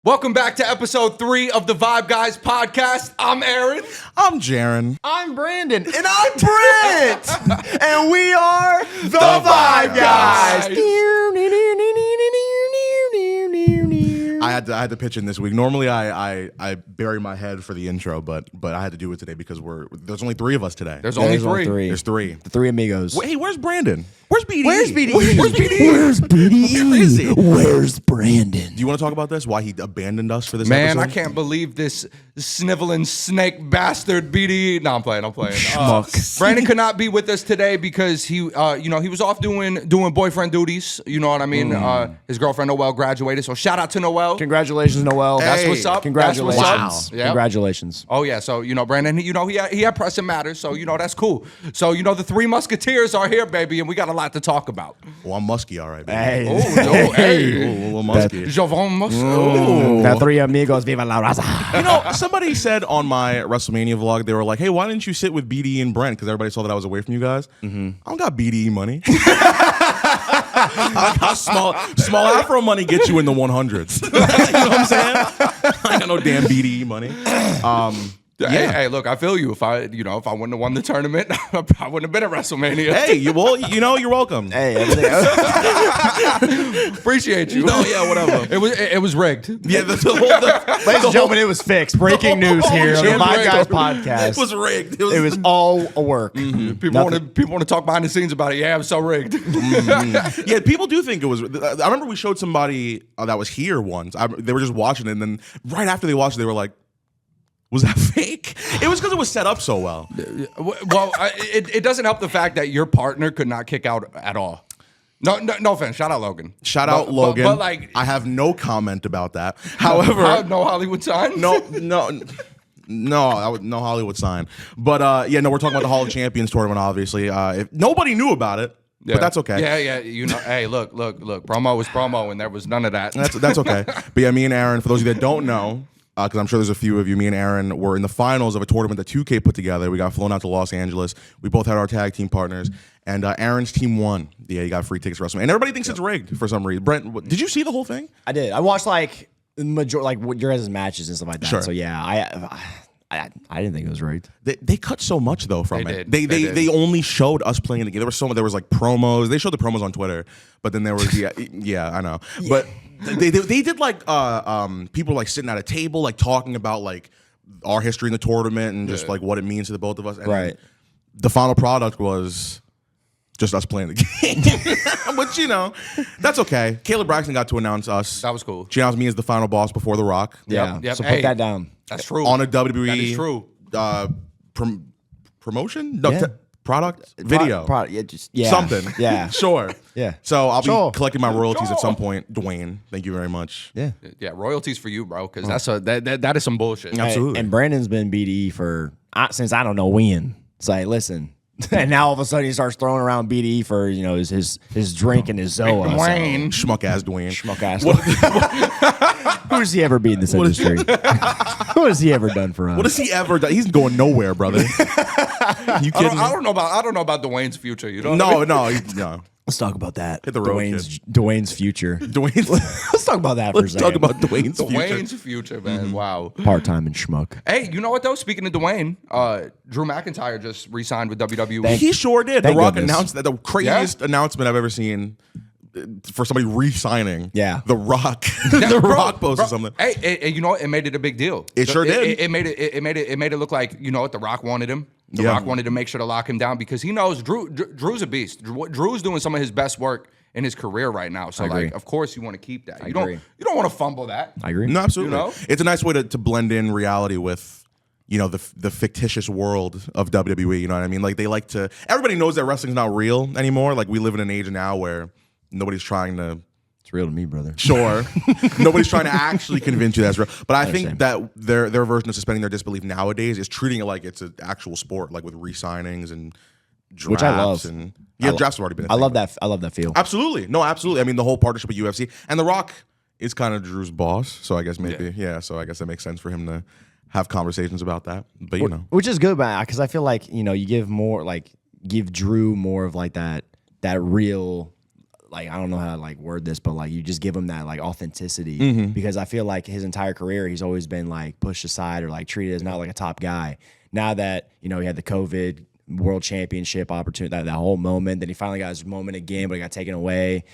Welcome back to episode 3 of the VYBE Guys podcast. I'm Aaron. I'm Jaron. I'm Brandon. And I'm Brent. And we are the VYBE Guys. I had to pitch in this week. Normally I bury my head for the intro, but I had to do it today because there's only 3 of us today. There's only three. There's 3. The 3 amigos. Hey, where's Brandon? Where's BDE? Where's BDE? Where's BDE? Where's BDE? Where is he? Where's Brandon? Do you want to talk about this? Why he abandoned us for this Man, episode? I can't believe this sniveling snake bastard BDE. No, I'm playing. Brandon could not be with us today because he was off doing boyfriend duties. You know what I mean? His girlfriend Noelle graduated, so shout out to Noelle. Congratulations, Noelle. That's what's up. Congratulations. That's what's up. Yep. Congratulations. Oh yeah, so Brandon, he had pressing matters, so that's cool. So the 3 Musketeers are here, baby, and we got a lot to talk about. Well, I'm musky, all right, baby. Hey. Hey, A little musky. Jovan Musk. The 3 amigos, viva la raza. You know, somebody said on my WrestleMania vlog, they were like, hey, why didn't you sit with BDE and Brent? Because everybody saw that I was away from you guys. I don't got BDE money. I got small Afro money gets you in the 100s. You know what I'm saying? I ain't got no damn BDE money. Hey, look, I feel you. If I wouldn't have won the tournament, I wouldn't have been at WrestleMania. Hey, you're welcome. Hey, everything. Appreciate you. No, yeah, whatever. It was rigged. Yeah, Ladies and gentlemen, it was fixed. Breaking news here on the VYBE Guys podcast. It was rigged. It was all a work. People want to talk behind the scenes about it. Yeah, it was so rigged. Yeah, people do think it was. I remember we showed somebody that was here once. They were just watching it, and then right after they watched it, they were like, was that fake? It was because it was set up so well. Well, it doesn't help the fact that your partner could not kick out at all. No offense. Shout out Logan. Shout out Logan. But like, I have no comment about that. However, no Hollywood sign. No Hollywood sign. But we're talking about the Hall of Champions tournament. Obviously, if nobody knew about it. Yeah. But that's okay. Yeah. Hey, look. Promo was promo, and there was none of that. That's okay. But yeah, me and Aaron, for those of you that don't know, because I'm sure there's a few of you, me and Aaron were in the finals of a tournament that 2K put together. We got flown out to Los Angeles. We both had our tag team partners, and Aaron's team won. Yeah, he got free tickets to WrestleMania. And everybody thinks it's rigged for some reason. Brent, did you see the whole thing? I did. I watched like your guys' matches and stuff like that. Sure. So yeah, I didn't think it was rigged. They cut so much though from it. They did. They only showed us playing the game. There was like promos. They showed the promos on Twitter, but then there was I know. Yeah. But they did like people like sitting at a table like talking about like our history in the tournament and just like what it means to the both of us. And right. The final product was just us playing the game. Which, that's okay. Caleb Braxton got to announce us. That was cool. She announced me as the final boss before The Rock. Yeah. Yep. So put that down. That's true. On a WWE. That is true. Promotion? No, product? Video. Something. Yeah. Sure. Yeah. So I'll be collecting my royalties at some point. Dwayne, thank you very much. Yeah. Yeah, royalties for you, bro, because that is some bullshit. Absolutely. And Brandon's been BDE since I don't know when. It's like, listen. And now all of a sudden he starts throwing around BDE for his drink and his Zoa. Dwayne. Schmuck ass Dwayne. Schmuck ass. Who has he ever beat in this industry? Who has he ever done for us? What has he ever done? He's going nowhere, brother. You kidding me? I don't know about Dwayne's future. You know? No. Let's talk about that. Hit the road, Dwayne's future. Let's talk about that for a second. Talk about Dwayne's future, man. Mm-hmm. Wow. Part-time and schmuck. Hey, you know what though? Speaking of Dwayne, Drew McIntyre just re-signed with WWE. He sure did. The Rock announced that, the craziest announcement I've ever seen for somebody re-signing. Yeah. The Rock. The Rock posted something. Hey, it made it a big deal. It sure did. It made it look like The Rock wanted him. The Rock wanted to make sure to lock him down because he knows Drew's a beast. Drew's doing some of his best work in his career right now. So like, of course you want to keep that. You don't want to fumble that. I agree. No, absolutely. It's a nice way to blend in reality with the fictitious world of WWE. You know what I mean? Like everybody knows that wrestling's not real anymore. Like we live in an age now where nobody's trying to. It's real to me, brother. Sure. Nobody's trying to actually convince you that's real. But I think that their version of suspending their disbelief nowadays is treating it like it's an actual sport, like with re-signings and drafts. Which I love. And drafts have already been a thing. I love that feel. Absolutely. No, absolutely. I mean, the whole partnership with UFC. And The Rock is kind of Drew's boss. So I guess maybe, so I guess that makes sense for him to have conversations about that. But, Which is good, because I feel like, you give Drew more of like that real like I don't know how to like word this, but like you just give him that like authenticity because I feel like his entire career he's always been like pushed aside or like treated as not like a top guy. Now that he had the COVID world championship opportunity, that whole moment, then he finally got his moment again, but it got taken away.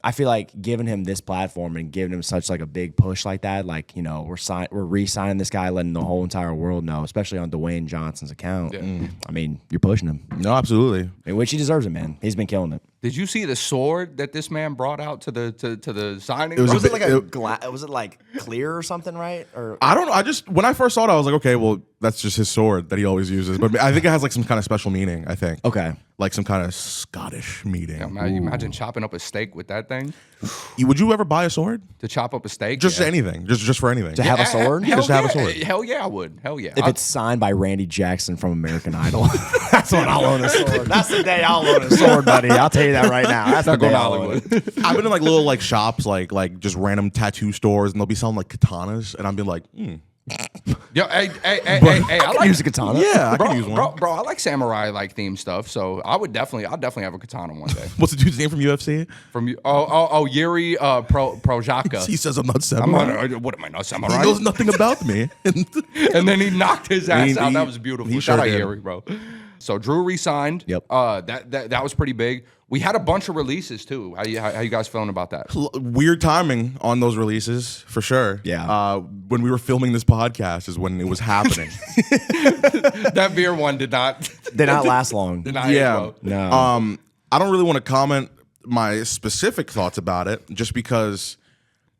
I feel like giving him this platform and giving him such like a big push like that, like we're re-signing this guy, letting the whole entire world know, especially on Dwayne Johnson's account. I mean, you're pushing him. No, absolutely. In which he deserves it, man. He's been killing it. Did you see the sword that this man brought out to the signing? Was it like was it like clear or something, right? Or I don't know. I just when I first saw it, I was like, okay, well, that's just his sword that he always uses. But I think it has like some kind of special meaning. I think. Okay. Like some kind of Scottish meaning. Yeah, man, you imagine chopping up a steak with that thing? Would you ever buy a sword? To chop up a steak? Just anything. Just for anything. To have a sword? Hell Just to have a yeah. sword. Hell yeah, I would. Hell yeah. If it's signed by Randy Jackson from American Idol, that's when I'll own a sword. That's the day I'll own a sword, buddy. I'll tell you that right now. That's not the going day to I'll own Hollywood. it. I've been in like little like shops, like just random tattoo stores, and they'll be selling like katanas, and I'm being like, Yo, hey, I like Use a katana. yeah, I can use one. Bro, I like samurai like theme stuff, so I'll definitely have a katana one day. What's the dude's name from UFC? From you, Yuri Projaka. He says I'm not samurai. What am I not He samurai? knows nothing about me. And then he knocked his ass out. That was beautiful. he Shout sure out did. Yuri, bro. So Drew re-signed. Yep. That was pretty big. We had a bunch of releases too. How you guys feeling about that? Weird timing on those releases for sure. Yeah. When we were filming this podcast is when it was happening. That beer one did not last long. did not Yeah. hit, bro. No. I don't really want to comment my specific thoughts about it, just because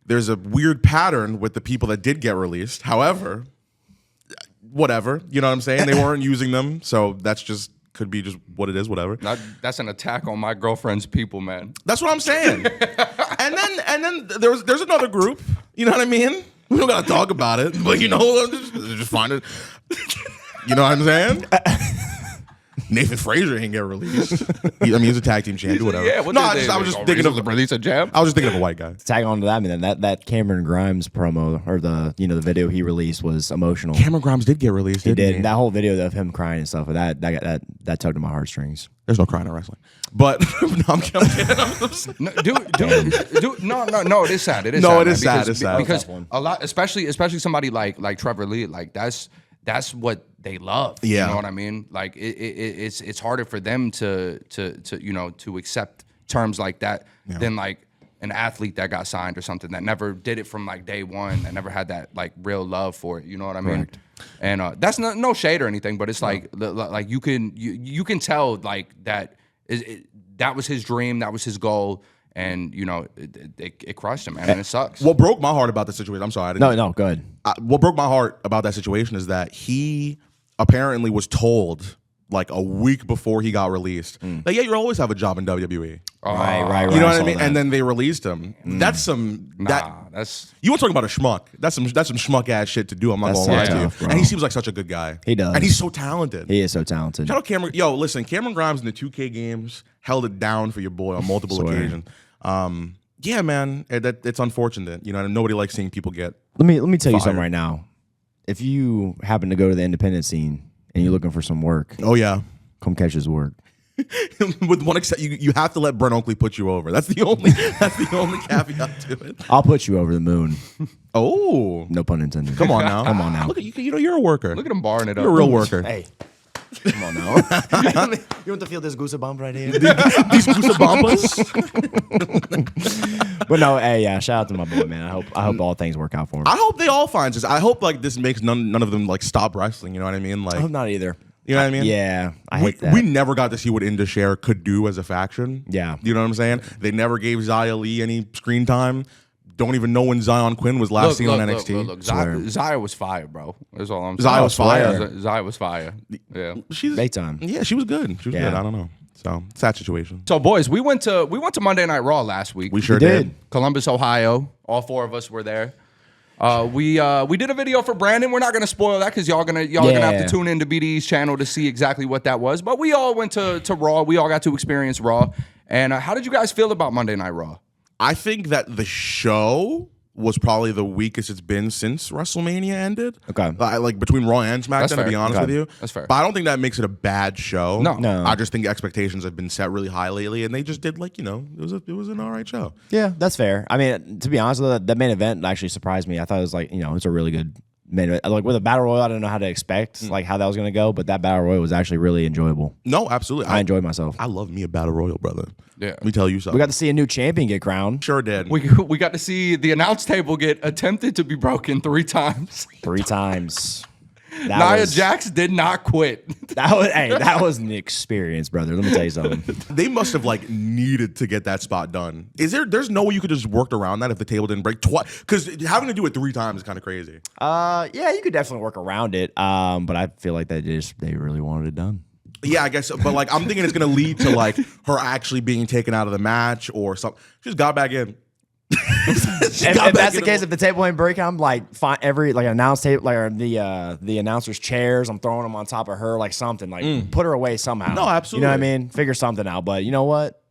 there's a weird pattern with the people that did get released. However, whatever, you know what I'm saying? They weren't using them, so that's just could be just what it is. Whatever. That's an attack on my girlfriend's people, man. That's what I'm saying. and then there's another group. You know what I mean? We don't gotta talk about it, but just find it. You know what I'm saying? Nathan Frazier ain't get released. He's a tag team champion, whatever. Yeah, I was just thinking of release a jam. I was just thinking of a white guy. Tag on to that, man. That Cameron Grimes promo or the video he released was emotional. Cameron Grimes did get released. He did. He? That whole video of him crying and stuff, that tugged at my heartstrings. There's no crying in wrestling, but no, I'm kidding. No, dude, no, it is sad. It is No, sad, it is man, sad, it's sad. because Tough one. a lot, especially somebody like Trevor Lee, like that's what they love. Yeah. You know what I mean? Like it's harder for them to accept terms like that than like an athlete that got signed or something that never did it from like day one, that never had that like real love for it. You know what I mean? Correct. And that's no shade or anything, but it's like you can tell like that that was his dream, that was his goal, and it crushed him, man, and it sucks. What broke my heart about the situation? I'm sorry. I didn't, No, go ahead. what broke my heart about that situation is that he apparently was told like a week before he got released that you'll always have a job in WWE. Right. You know what I saw mean? that. And then they released him. That's some That's you want to talk about a schmuck? That's some schmuck ass shit to do. I'm not That's gonna lie so to you. tough, bro. And he seems like such a good guy. He does. and he's so talented. He is so talented. Shout out Cameron. Yo, listen, Cameron Grimes in the 2K games held it down for your boy on multiple Swear. occasions. Yeah, man, it's unfortunate. Nobody likes seeing people get. Let me tell you Fire. something right now. If you happen to go to the independent scene and you're looking for some work, Oh yeah. come catch his work. With one except, you have to let Brent Oakley put you over. That's the only caveat to it. I'll put you over the moon. Oh, No pun intended. come on now. Come on now. Look at you. You're a worker. look at him barring it up. You're a real worker. Hey. Come on now. You want to feel this goosebump right here? These goosebumps. But no, hey, yeah, shout out to my boy, man. I hope all things work out for him. I hope they all find this. I hope like this makes none of them like stop wrestling. You know what I mean? I Like, hope not either. you know what I mean? Yeah, I We, hate that. we never got to see what Indashare could do as a faction. Yeah. You know what I'm saying? They never gave Xia Li any screen time. Don't even know when Zion Quinn was last seen on NXT. Look, Swear. Zaya was fire, bro. That's all I'm saying. Zaya was fire. Zaya was fire. Yeah. She's Daytime. Yeah, she was good. She was Yeah. good. I don't know. So sad situation. So boys, we went to Monday Night Raw last week. We sure did. did. Columbus, Ohio. All four of us were there. We did a video for Brandon. We're not gonna spoil that because y'all gonna have to tune into BDE's channel to see exactly what that was. But we all went to Raw. We all got to experience Raw. And how did you guys feel about Monday Night Raw? I think that the show was probably the weakest it's been since WrestleMania ended. Okay. Like between Raw and SmackDown, That's to be fair. honest with you. That's fair. But I don't think that makes it a bad show. No. I just think expectations have been set really high lately, and they just did it was an all right show. Yeah, that's fair. I mean, to be honest with you, that main event actually surprised me. I thought it was like, it's a really good main event. Like with a battle royal, I didn't know how to expect like how that was going to go, but that battle royal was actually really enjoyable. No, absolutely. I enjoyed myself. I love me a battle royal, brother. Yeah. Let me tell you something. We got to see a new champion get crowned Sure did. We got to see the announce table get attempted to be broken 3 times. 3 times. Nia Jax did not quit. That was an experience, brother. Let me tell you something. They must have like needed to get that spot done. There's no way you could just work around that if the table didn't break twice? Because having to do it 3 times is kind of crazy. Yeah, you could definitely work around it. But I feel like they really wanted it done. Yeah, I guess. But like, I'm thinking it's gonna lead to like her actually being taken out of the match or something. She just got back in. If that's the case, if the table ain't breaking, I'm like find every like announce table, like the announcers' chairs. I'm throwing them on top of her, like something, like put her away somehow. No, absolutely. You know what I mean? Figure something out. But you know what?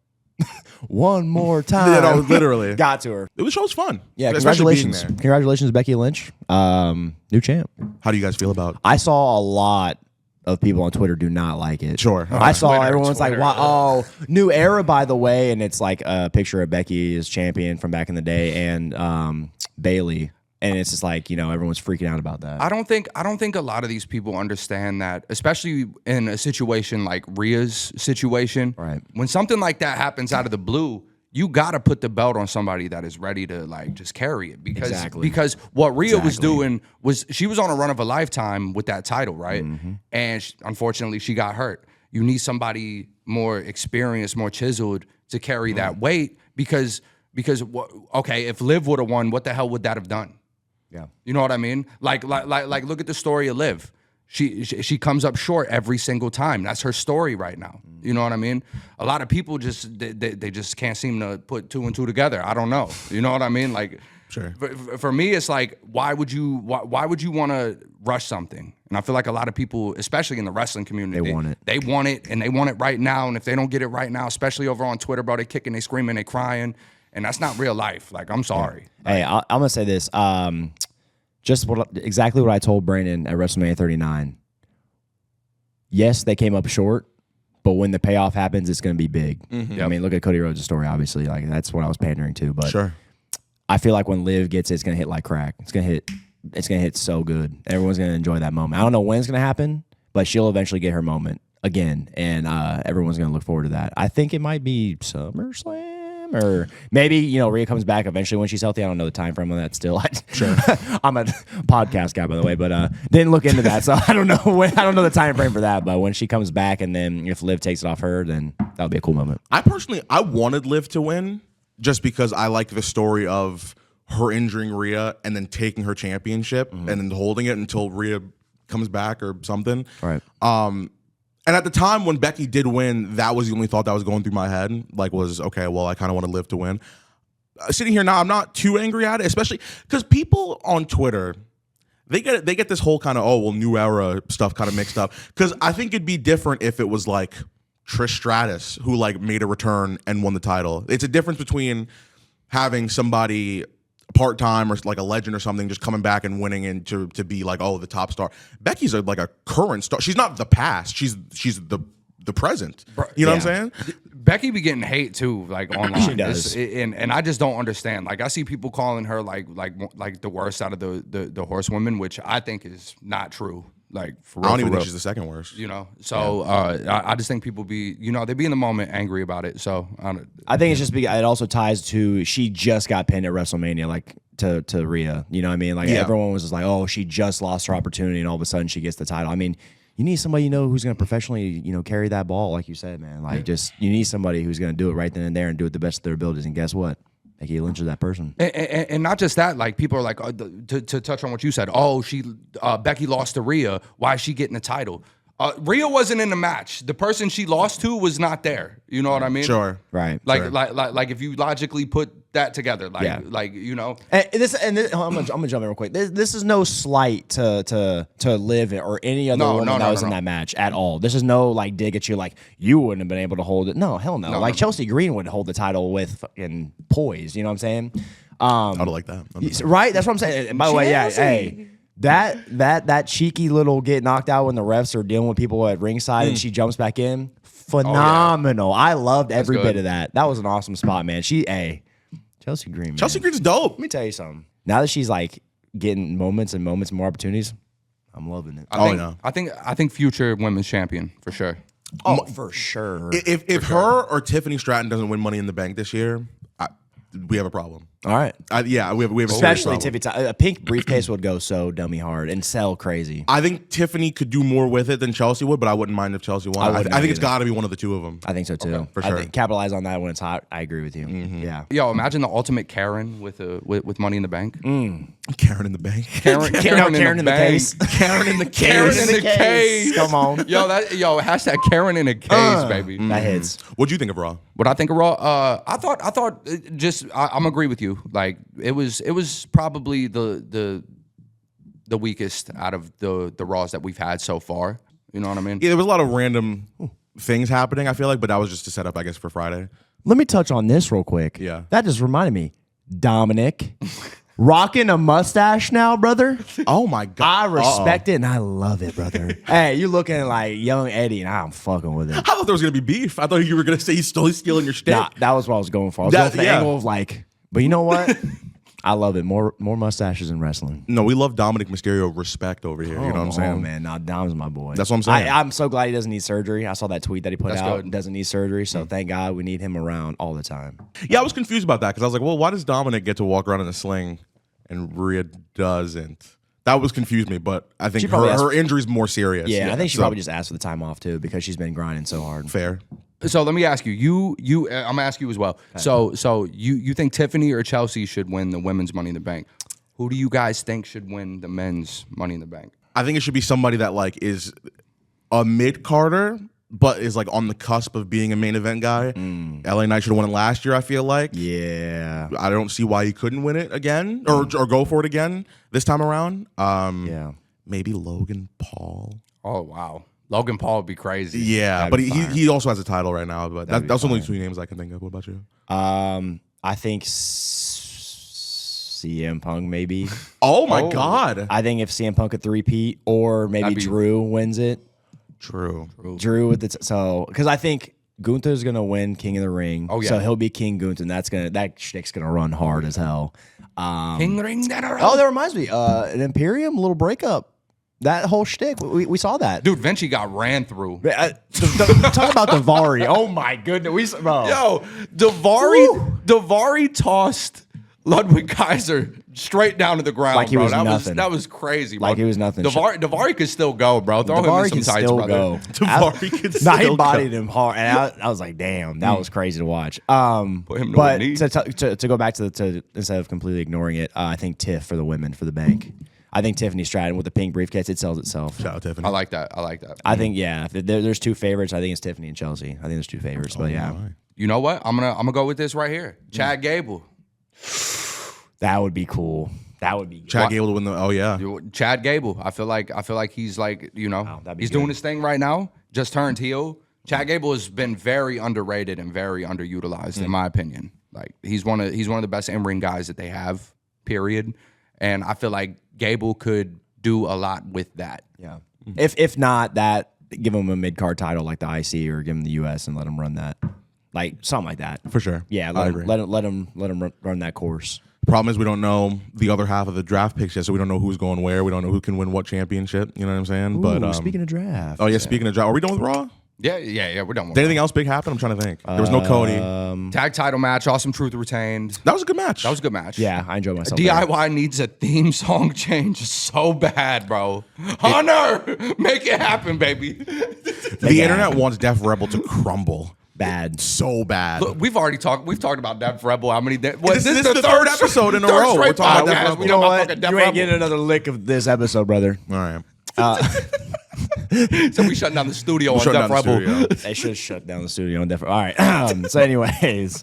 One more time. You know, literally. Got to her. The show's fun. Yeah, especially being congratulations. there. Congratulations, Becky Lynch. New champ. How do you guys feel about? I saw a lot of people on Twitter do not like it. Sure. I saw Twitter, everyone's like, wow, oh, new era, by the way. And it's like a picture of Becky as champion from back in the day and Bailey. And it's just like, everyone's freaking out about that. I don't think a lot of these people understand that, especially in a situation like Rhea's situation. Right. When something like that happens out of the blue, you got to put the belt on somebody that is ready to like just carry it because what Rhea was doing was she was on a run of a lifetime with that title, right? And unfortunately she got hurt. You need somebody more experienced, more chiseled to carry that weight because if Liv would have won, what the hell would that have done? Yeah. You know what I mean? Like look at the story of Liv. She comes up short every single time. That's her story right now. You know what I mean? A lot of people just they just can't seem to put 2 and 2 together. I don't know. You know what I mean? Like, Sure. For me, it's like why would you want to rush something? And I feel like a lot of people, especially in the wrestling community, They want it. They want it, and they want it right now. And if they don't get it right now, especially over on Twitter, bro, they kicking, they screaming, they crying, and that's not real life. Like, I'm sorry. Hey, I'm gonna say this. Just exactly what I told Brandon at WrestleMania 39. Yes, they came up short, but when the payoff happens, it's going to be big. I mean, look at Cody Rhodes' story. Obviously, like that's what I was pandering to. But Sure. I feel like when Liv gets it, it's going to hit like crack. It's going to hit so good. Everyone's going to enjoy that moment. I don't know when it's going to happen, but she'll eventually get her moment again, and everyone's going to look forward to that. I think it might be SummerSlam. Or maybe Rhea comes back eventually when she's healthy. I don't know the time frame on that still. Sure, I'm a podcast guy by the way, but didn't look into that, so I don't know the time frame for that. But when she comes back, and then if Liv takes it off her, then that would be a cool moment. I wanted Liv to win just because I like the story of her injuring Rhea and then taking her championship and then holding it until Rhea comes back or something. Right. And at the time when Becky did win, that was the only thought that was going through my head. Like, was okay. Well, I kind of want to Liv to win. Sitting here now, I'm not too angry at it, especially because people on Twitter, they get this whole kind of new era stuff kind of mixed up. Because I think it'd be different if it was like Trish Stratus who like made a return and won the title. It's a difference between having somebody part-time or like a legend or something just coming back and winning and to be like, the top star. Becky's like a current star. She's not the past. She's the present. You know what I'm saying? Becky be getting hate too, like online. She does. And I just don't understand. Like I see people calling her like the worst out of the horsewomen, which I think is not true. Like for real, I don't even think she's the second worst. So I just think people be they be in the moment angry about it. So I think it's just because it also ties to she just got pinned at WrestleMania, like to Rhea. You know what I mean? Like everyone was just like, she just lost her opportunity, and all of a sudden she gets the title. I mean, you need somebody who's going to professionally carry that ball, like you said, man. Like you need somebody who's going to do it right then and there and do it the best of their abilities. And guess what? Becky Lynch is that person. And not just that, like people are like, to touch on what you said, Becky lost to Rhea. Why is she getting the title? Rhea wasn't in the match. The person she lost to was not there. You know what I mean? Sure. Right. Like if you logically put that together, And I'm gonna jump in real quick. This is no slight to Liv or any other woman that was in that match at all. This is no like dig at you like you wouldn't have been able to hold it. No, hell no. Chelsea Green would hold the title with fucking poise. You know what I'm saying? I would like that. Right? That's what I'm saying. And by the way, yeah, hey, that cheeky little get knocked out when the refs are dealing with people at ringside and she jumps back in. Phenomenal. I loved every bit of that. That was an awesome spot, man. Chelsea Green, man. Chelsea Green's dope. Let me tell you something. Now that she's like getting moments and more opportunities, I'm loving it. I think future women's champion for sure. Oh, for sure. If her or Tiffany Stratton doesn't win Money in the Bank this year, we have a problem. All right. We have a Especially serious problem. Tiffany. A pink briefcase would go so dummy hard and sell crazy. I think Tiffany could do more with it than Chelsea would, but I wouldn't mind if Chelsea won. I think it's got to be one of the two of them. I think so too. For sure. I think capitalize on that when it's hot. I agree with you. Yeah. Yo, imagine the ultimate Karen with Money in the Bank. Karen in the Bank. Karen in the case. Karen in the case. Karen in the case. Come on. Yo, hashtag Karen in a case, baby. That hits. What'd you think of Raw? What I think of Raw, I thought I'm agree with you. Like it was probably the weakest out of the Raws that we've had so far. You know what I mean? Yeah, there was a lot of random things happening, I feel like, but that was just to set up, I guess, for Friday. Let me touch on this real quick. Yeah. That just reminded me. Dominic. Rocking a mustache now, brother. Oh my God. I respect it and I love it, brother. Hey, you looking like young Eddie and I'm fucking with it. I thought there was gonna be beef. I thought you were gonna say he's stealing your stick. Nah, that was what I was going for. I was going for the angle of like, but you know what? I love it. More mustaches in wrestling. No, we love Dominic Mysterio respect over here. You know what I'm saying? Oh, man. Nah, Dom's my boy. That's what I'm saying. I'm so glad he doesn't need surgery. I saw that tweet that he put out. Good. Doesn't need surgery. So thank God we need him around all the time. Yeah, I was confused about that because I was like, well, why does Dominic get to walk around in a sling and Rhea doesn't? That was confused me, but I think her injury's more serious. Yeah, I think she probably just asked for the time off too because she's been grinding so hard. Fair. So let me ask you. I'm gonna ask you as well. Okay. So you think Tiffany or Chelsea should win the women's Money in the Bank? Who do you guys think should win the men's Money in the Bank? I think it should be somebody that like is a mid-carder, but is like on the cusp of being a main event guy. LA Knight should have won it last year, I feel like. Yeah. I don't see why he couldn't win it again or go for it again this time around. Yeah. Maybe Logan Paul. Oh, wow. Logan Paul would be crazy. Yeah, but he also has a title right now. But that's only two names I can think of. What about you? I think CM Punk maybe. Oh my God! I think if CM Punk could three-peat or maybe Drew wins it. True. Drew with it. So because I think Gunther's gonna win King of the Ring. Oh yeah. So he'll be King Gunther, and that shtick's gonna run hard as hell. King Ring that around. Oh, that reminds me. An Imperium little breakup. That whole shtick, we saw that. Dude, Vinci got ran through. Talk about Davari. Oh my goodness. Bro. Yo, Davari tossed Ludwig Kaiser straight down to the ground, like he bro. was nothing. That was crazy, bro. Like he was nothing. Davari could still go, bro. Throw him in some tights, brother. Davari could still go. He bodied him hard, and I was like, damn, that was crazy to watch. Put him but to to go back to instead of completely ignoring it, I think Tiff for the women for the bank. I think Tiffany Stratton with the pink briefcase, it sells itself. Shout out Tiffany. I like that. I think if there's two favorites. I think it's Tiffany and Chelsea. I think there's two favorites, but yeah. Right. You know what? I'm gonna go with this right here. Chad Gable. That would be cool. That would be Chad Gable to win the. Oh yeah. Chad Gable. I feel like he's like he's doing his thing right now. Just turned heel. Chad Gable has been very underrated and very underutilized in my opinion. Like he's one of the best in-ring guys that they have. Period. And I feel like Gable could do a lot with that. Yeah. If not that, give him a mid-card title like the IC or give him the US and let him run that. Like something like that. For sure. Yeah, let him run that course. Problem is we don't know the other half of the draft picks yet, so we don't know who's going where. We don't know who can win what championship. You know what I'm saying? Ooh, but speaking of draft. Oh yeah, speaking of draft, are we done with Raw? Yeah, we're done with Did anything else big happen? I'm trying to think. There was no Cody. Tag title match, Awesome Truth retained. That was a good match. Yeah, I enjoyed myself. DIY needs a theme song change so bad, bro. Hunter, make it happen, baby. The internet wants Def Rebel to crumble. Bad. So bad. Look, we've talked about Def Rebel. How many? This is the third episode in a row. We're talking about Def Rebel. You know what? You ain't getting another lick of this episode, brother. All right. So we shutting down the studio on Def Rebel. They should shut down the studio on Def Rebel. All right. So anyways.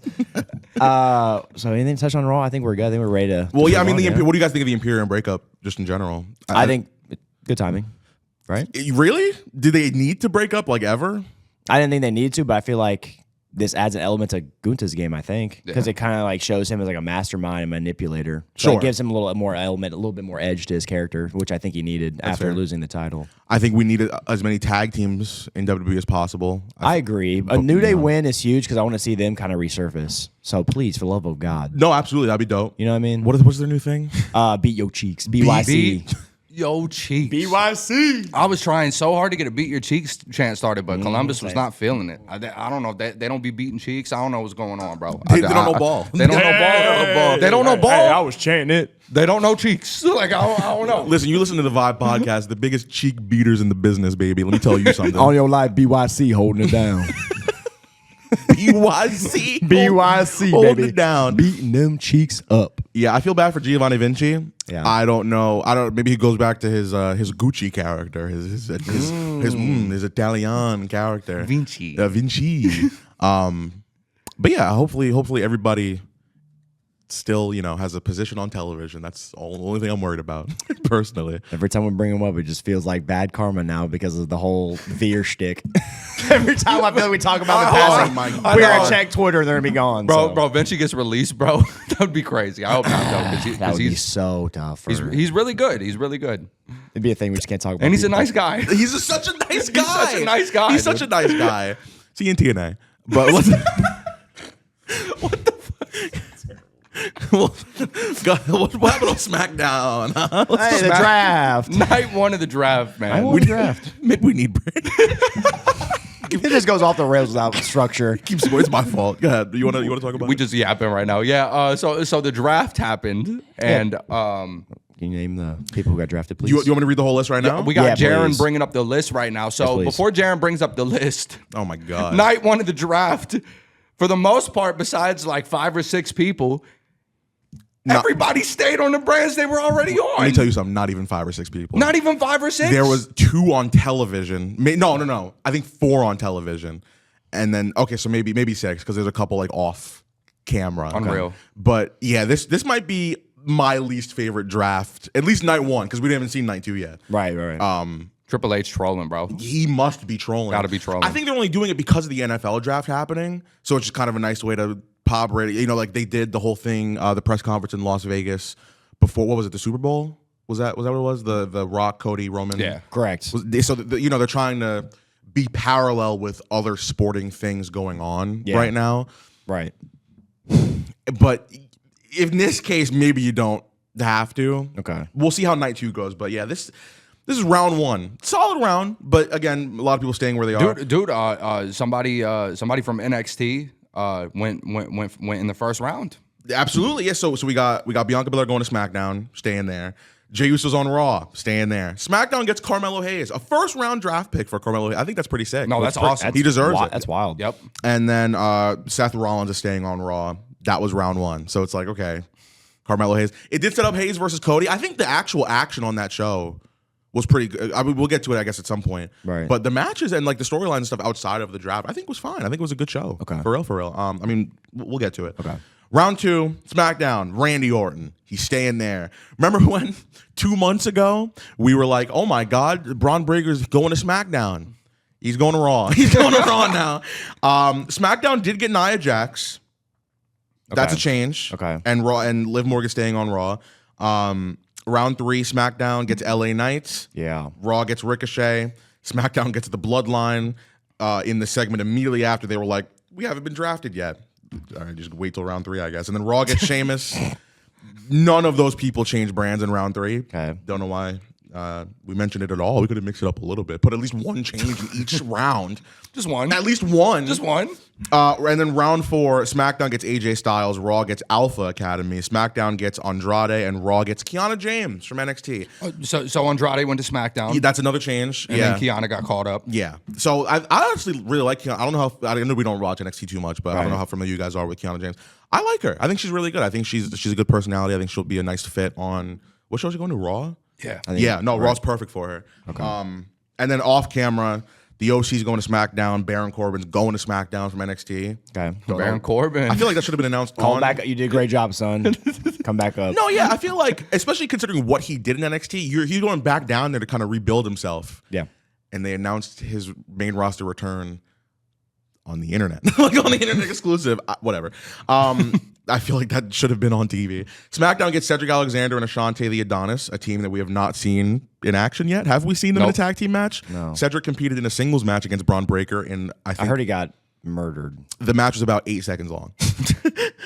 So anything to touch on Raw? I think we're good. I think we're ready to. Well, yeah, I mean, what do you guys think of the Imperium breakup just in general? I think good timing. Right? Really? Do they need to break up like ever? I didn't think they needed to, but I feel like this adds an element to Gunta's game, I think, because it kind of like shows him as like a mastermind and manipulator. So Sure. it gives him a little more element, a little bit more edge to his character, which I think he needed after losing the title. I think we needed as many tag teams in WWE as possible. I agree. A New Day win is huge because I want to see them kind of resurface. So please, for love of God. No, absolutely. That'd be dope. You know what I mean? What's their new thing? Beat your cheeks. BYC. Yo, cheeks. BYC. I was trying so hard to get a beat your cheeks chant started, but Columbus was not feeling it. I don't know. They don't be beating cheeks. I don't know what's going on, bro. They don't know ball. They don't know ball. They don't know ball. Hey, I was chanting it. They don't know cheeks. Like, I don't know. Listen, you listen to the VYBE podcast, the biggest cheek beaters in the business, baby. Let me tell you something. On your life, BYC holding it down. BYC. BYC, Holding baby. it down. Beating them cheeks up. Yeah, I feel bad for Giovanni Vinci. Yeah. I don't know. Maybe he goes back to his Gucci character, his Italian character, Vinci. Vinci. But yeah, hopefully everybody still, has a position on television. That's the only thing I'm worried about, personally. Every time we bring him up, it just feels like bad karma now because of the whole Veer shtick. Every time I feel like we talk about the past, we're going to check Twitter and they're going to be gone. Bro, Vinci gets released, bro. That would be crazy. I hope not, though. That would be so tough. He's really good. He's really good. It'd be a thing we just can't talk about. And he's a nice guy. He's such a nice guy. He's such a nice guy. He's such a nice guy. See you in TNA. But what's what the fuck? What happened on SmackDown? Hey, the draft. Night one of the draft, man. We draft. Maybe we need break. It just goes off the rails without structure. It's my fault. Go ahead. You want to talk about We it? just yapping right now. Yeah. So the draft happened, and Can you name the people who got drafted, please? You want me to read the whole list right now? we got Yeah, Jaron please. bringing up the list right now. So Yes, please. before Jaron brings up the list, Oh my god. night one of the draft, for the most part, besides like 5 or 6 people, everybody stayed on the brands they were already on. Let me tell you something. Not even 5 or 6 people. Not even 5 or 6. There was 2 on television. No. I think 4 on television, and then so maybe 6 because there's a couple like off camera. Unreal. But yeah, this might be my least favorite draft, at least night 1, because we haven't seen night 2 yet. Right. Triple H trolling, bro. He must be trolling. Gotta be trolling. I think they're only doing it because of the NFL draft happening, so it's just kind of a nice way to pop ready. Like they did the whole thing, the press conference in Las Vegas before. What was it? The Super Bowl? Was that what it was? The Rock, Cody, Roman. Yeah, Correct. So they're trying to be parallel with other sporting things going on right now. Right. But in this case, maybe you don't have to. Okay. We'll see how night 2 goes. But yeah, this is round 1, solid round. But again, a lot of people staying where they are. Dude, somebody from NXT went in the first round. Absolutely, yes. So we got Bianca Belair going to SmackDown, staying there. Jey Uso's on Raw, staying there. SmackDown gets Carmelo Hayes, a first-round draft pick for Carmelo Hayes. I think that's pretty sick. No, that's awesome. He deserves it. That's wild. Yep. And then Seth Rollins is staying on Raw. That was round 1. So it's like, okay, Carmelo Hayes. It did set up Hayes versus Cody. I think the actual action on that show was pretty good. I mean, we'll get to it, I guess, at some point. Right. But the matches and like the storyline and stuff outside of the draft, I think was fine. I think it was a good show. Okay. For real. I mean, we'll get to it. Okay. Round 2, SmackDown, Randy Orton. He's staying there. Remember when 2 months ago we were like, oh my God, Braun Breaker's going to SmackDown. He's going to Raw. He's going to Raw now. SmackDown did get Nia Jax. That's a change. Okay. And Raw and Liv Morgan staying on Raw. Round 3, SmackDown gets LA Knight. Yeah. Raw gets Ricochet. SmackDown gets the Bloodline. In the segment immediately after, they were like, we haven't been drafted yet. All right, just wait till round 3, I guess. And then Raw gets Sheamus. None of those people changed brands in round 3. Okay. Don't know why we mentioned it at all. We could have mixed it up a little bit. Put at least one change in each round. Just one. At least one. Just one. And then round 4, SmackDown gets AJ Styles, Raw gets Alpha Academy, SmackDown gets Andrade, and Raw gets Kiana James from NXT. So Andrade went to SmackDown. Yeah, that's another change. And then Kiana got called up. Yeah. So I actually really like Kiana. I don't know I know we don't watch NXT too much, but I don't know how familiar you guys are with Kiana James. I like her. I think she's really good. I think she's a good personality. I think she'll be a nice fit on what show is she going to? Raw? Yeah. Raw's perfect for her. Okay. And then off camera, the OC's going to SmackDown. Baron Corbin's going to SmackDown from NXT. Okay. Baron Corbin. I feel like that should have been announced. Call back. You did a great job, son. Come back up. No, yeah, I feel like, especially considering what he did in NXT, he's going back down there to kind of rebuild himself. Yeah. And they announced his main roster return on the internet, like on the internet exclusive, whatever. I feel like that should have been on TV. SmackDown gets Cedric Alexander and Ashante the Adonis, a team that we have not seen in action yet. Have we seen them in a tag team match? No. Cedric competed in a singles match against Braun Breaker, and I heard he got murdered. the match was about 8 seconds long.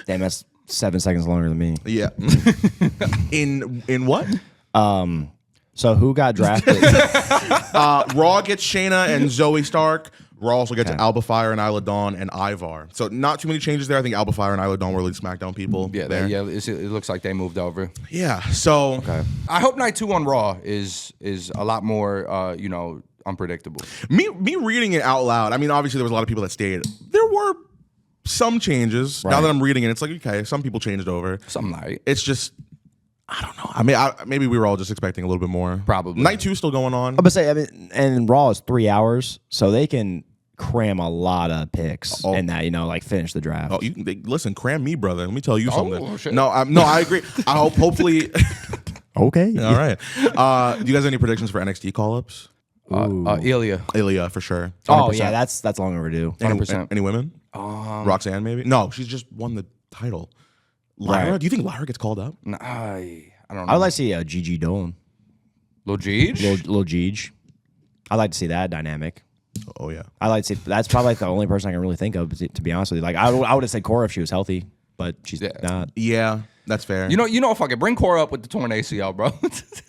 Damn, that's 7 seconds longer than me. Yeah. in what? So who got drafted? Raw gets Shayna and Zoe Stark. Raw also gets Alba Fire and Isla Dawn and Ivar. So not too many changes there. I think Alba Fire and Isla Dawn were really SmackDown people. Yeah, there. it looks like they moved over. Yeah. So I hope night 2 on Raw is a lot more unpredictable. me reading it out loud. I mean, obviously there was a lot of people that stayed. There were some changes. Now that I'm reading it, it's like okay, some people changed over. Some night. It's just I don't know. I mean, maybe we were all just expecting a little bit more. Probably. Night 2 still going on. I'm gonna say, I mean, and Raw is 3 hours, so they can cram a lot of picks and that like finish the draft. Oh, listen, cram me, brother. Let me tell you something. Shit. No, I agree. I hope, hopefully. Okay. All right. Do you guys have any predictions for NXT call-ups? Ilya. For sure. Oh 100%. yeah, that's long overdue. 100%. Any women? Roxanne, maybe? No, she's just won the title. Lyra? Right. Do you think Lyra gets called up? I don't know. I would like to see Gigi Dolan, Lil Jeej? Lil Gigi. I'd like to see that dynamic. Oh, yeah. I like to see. That's probably like the only person I can really think of. To be honest with you, like I would have said Cora if she was healthy, but she's not. Yeah, that's fair. You know, fuck it. Bring Cora up with the torn ACL, bro.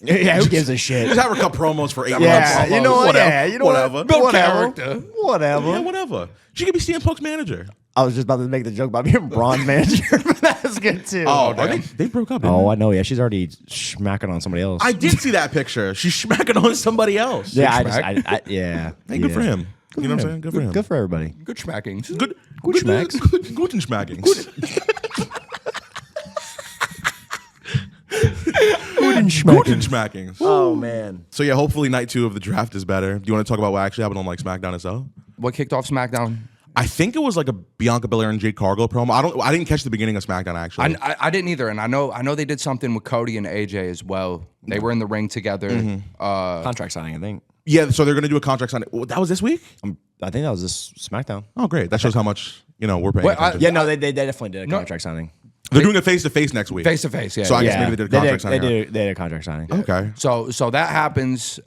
Yeah, who gives a shit? just have her cut promos for 8 months. Yeah, you know what? Whatever. Yeah, you know Whatever. what? Build Whatever. character. Whatever. Yeah, whatever. She could be CM Punk's manager. I was just about to make the joke about being Braun's manager, but that's good too. Oh, they broke up. didn't Oh, they? I know. Yeah, she's already smacking on somebody else. I did see that picture. She's smacking on somebody else. yeah, yeah. Hey, good for him. You know what I'm saying? Good for him. Good for everybody. Good schmacking. Good schmacks. Guten schmackings. Guten schmackings. Oh man. So yeah, hopefully night 2 of the draft is better. Do you want to talk about what actually happened on like SmackDown itself? What kicked off SmackDown? I think it was like a Bianca Belair and Jade Cargill promo. I didn't catch the beginning of SmackDown actually. I didn't either, and I know they did something with Cody and AJ as well. They were in the ring together. Contract signing, I think. Yeah, so they're gonna do a contract signing. That was this week? I think that was this SmackDown. Oh, great. That shows how much we're paying Wait, attention. Yeah, no, they definitely did a contract signing. They're doing a face-to-face next week. Face to face, yeah. So I guess Yeah, maybe they did a contract signing. They did a contract signing. Okay. So that happens,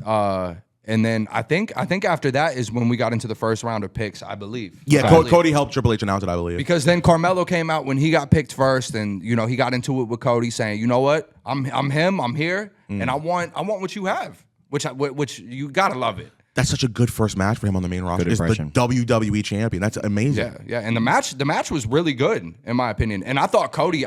and then I think after that is when we got into the first round of picks, I believe. Yeah, I believe. Cody helped Triple H announce it, I believe. Because then Carmelo came out when he got picked first, and he got into it with Cody, saying, "You know what? I'm him. I'm here, and I want what you have." Which you gotta love it. That's such a good first match for him on the main roster. Good Is the impression. WWE champion. That's amazing. Yeah. And the match was really good in my opinion. And I thought Cody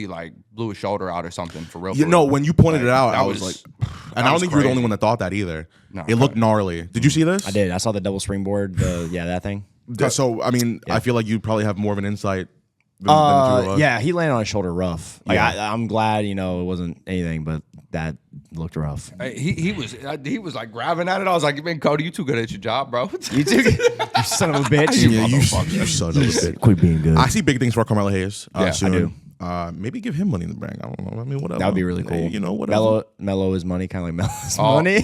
like blew his shoulder out or something for real. You know, when you pointed it out, that I was was- like, and I don't think you were the only crazy. one that thought that either. No. It looked gnarly. Did you see this? I did. I saw the double springboard. That thing. So, I mean, I feel like you probably have more of an insight than the two of us. Yeah, he landed on his shoulder rough. Like Yeah. I'm glad it wasn't anything, but that looked rough. he was like grabbing at it. I was like, man, Cody, you too good at your job, bro. You too, you son of a bitch. Yeah, you son of a bitch. Quit being good. I see big things for Carmelo Hayes. Yeah, I soon. do. Maybe give him Money in the Bank. I don't know. I mean, whatever. That would be really cool. Hey, whatever. Mellow is money, kind of like Mello's money.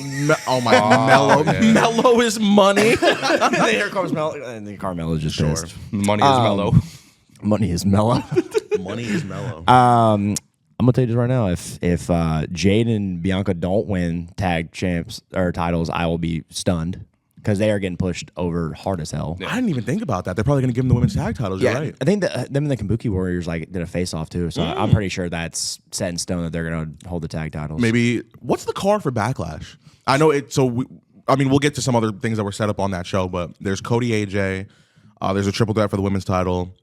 Oh my Mellow. yeah. Mellow is money. Here comes Mellow, and then Carmelo's just pissed. Money is mellow. Money is mellow. Money is mellow. I'm gonna tell you this right now. If Jade and Bianca don't win tag champs or titles, I will be stunned because they are getting pushed over hard as hell. I didn't even think about that. They're probably going to give them the women's tag titles. You're right. I think that them and the Kabuki Warriors did a face off too. So I'm pretty sure that's set in stone that they're gonna hold the tag titles. Maybe what's the card for Backlash? I know it. So we'll get to some other things that were set up on that show, but there's Cody AJ. There's a triple threat for the women's title.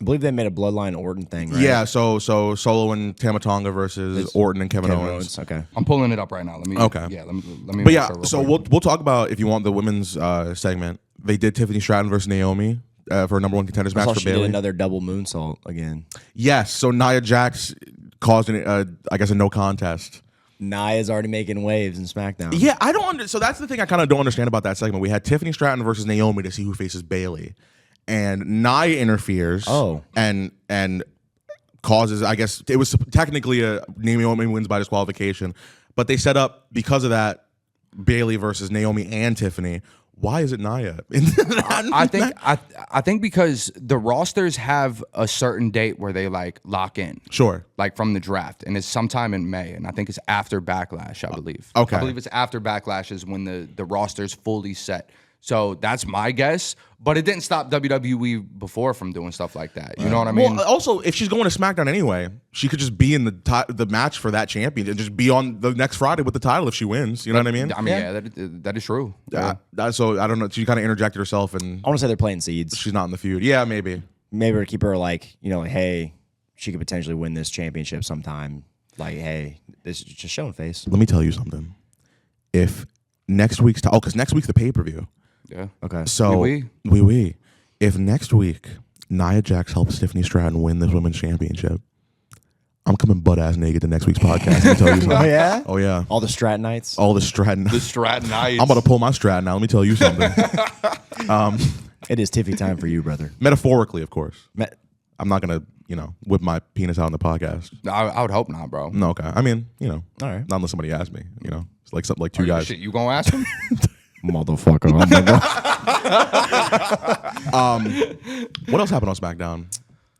I believe they made a Bloodline Orton thing, right? Yeah. So Solo and Tamatonga versus Orton and Kevin Owens. Okay. I'm pulling it up right now. Let me. Okay. Yeah. Let me. But yeah, make sure so real quick. we'll talk about if you want the women's segment. They did Tiffany Stratton versus Naomi for a number 1 contenders I match saw for she did Bayley. another double moonsault again. Yes. So Nia Jax caused I guess a no contest. Nia's already making waves in SmackDown. Yeah, I don't. So that's the thing I kind of don't understand about that segment. We had Tiffany Stratton versus Naomi to see who faces Bayley, and Nia interferes. Oh. and causes. I guess it was technically a Naomi wins by disqualification, but they set up because of that Bayley versus Naomi and Tiffany. Why is it Nia? I think because the rosters have a certain date where they like lock in. Sure. Like from the draft, and it's sometime in May, and I think it's after Backlash. I believe. Okay. I believe it's after Backlash is when the roster's fully set. So that's my guess, but it didn't stop WWE before from doing stuff like that. You know what I mean? Well, also, if she's going to SmackDown anyway, she could just be in the match for that champion and just be on the next Friday with the title if she wins. You know what I mean? I mean, yeah, that is true. So I don't know. She kind of interjected herself, and I want to say they're playing seeds. she's not in the feud. Yeah, maybe. Maybe to keep her like, like, hey, she could potentially win this championship sometime. Like, hey, this is just showing face. Let me tell you something. If next week's because next week's the pay-per-view. Yeah. Okay. So if next week Nia Jax helps Tiffany Stratton win this women's championship, I'm coming butt ass naked to next week's podcast. Let me tell you something. Oh yeah. Oh yeah. All the Strattonites. All the Stratton. The Strattonites. I'm about to pull my Stratton out. Let me tell you something. It is Tiffy time for you, brother. Metaphorically, of course. I'm not gonna whip my penis out on the podcast. I would hope not, bro. No, okay. I mean, All right. not unless somebody asks me. It's like something like two guys. Shit, you gonna ask him? Motherfucker. Oh my God. What else happened on SmackDown?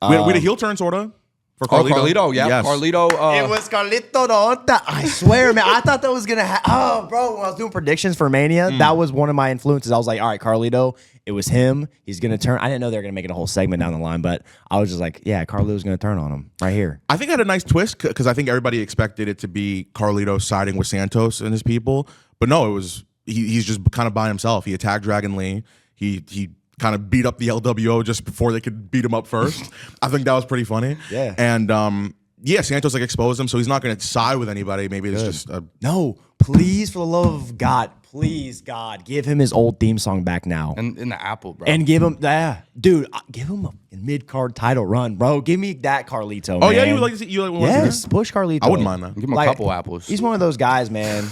We had a heel turn, sorta. For Carlito. Carlito, yeah. Yes. Carlito. It was Carlito Rota. I swear, man. I thought that was going to happen. Oh, bro. When I was doing predictions for Mania, that was one of my influences. I was like, all right, Carlito, it was him. He's going to turn. I didn't know they were going to make it a whole segment down the line, but I was just like, yeah, Carlito's going to turn on him right here. I think it had a nice twist because I think everybody expected it to be Carlito siding with Santos and his people. But no, it was he's just kind of by himself. He attacked Dragon Lee. He kind of beat up the LWO just before they could beat him up first. I think that was pretty funny. Yeah. And Santos exposed him, so he's not going to side with anybody. Maybe it's just No, please, for the love of God, please, God, give him his old theme song back now. And in the Apple, bro. And give him dude, give him a mid-card title run, bro. Give me that Carlito, man. Oh yeah, you would like to see Yes, push Carlito. I wouldn't mind that. Give him a couple apples. He's one of those guys, man.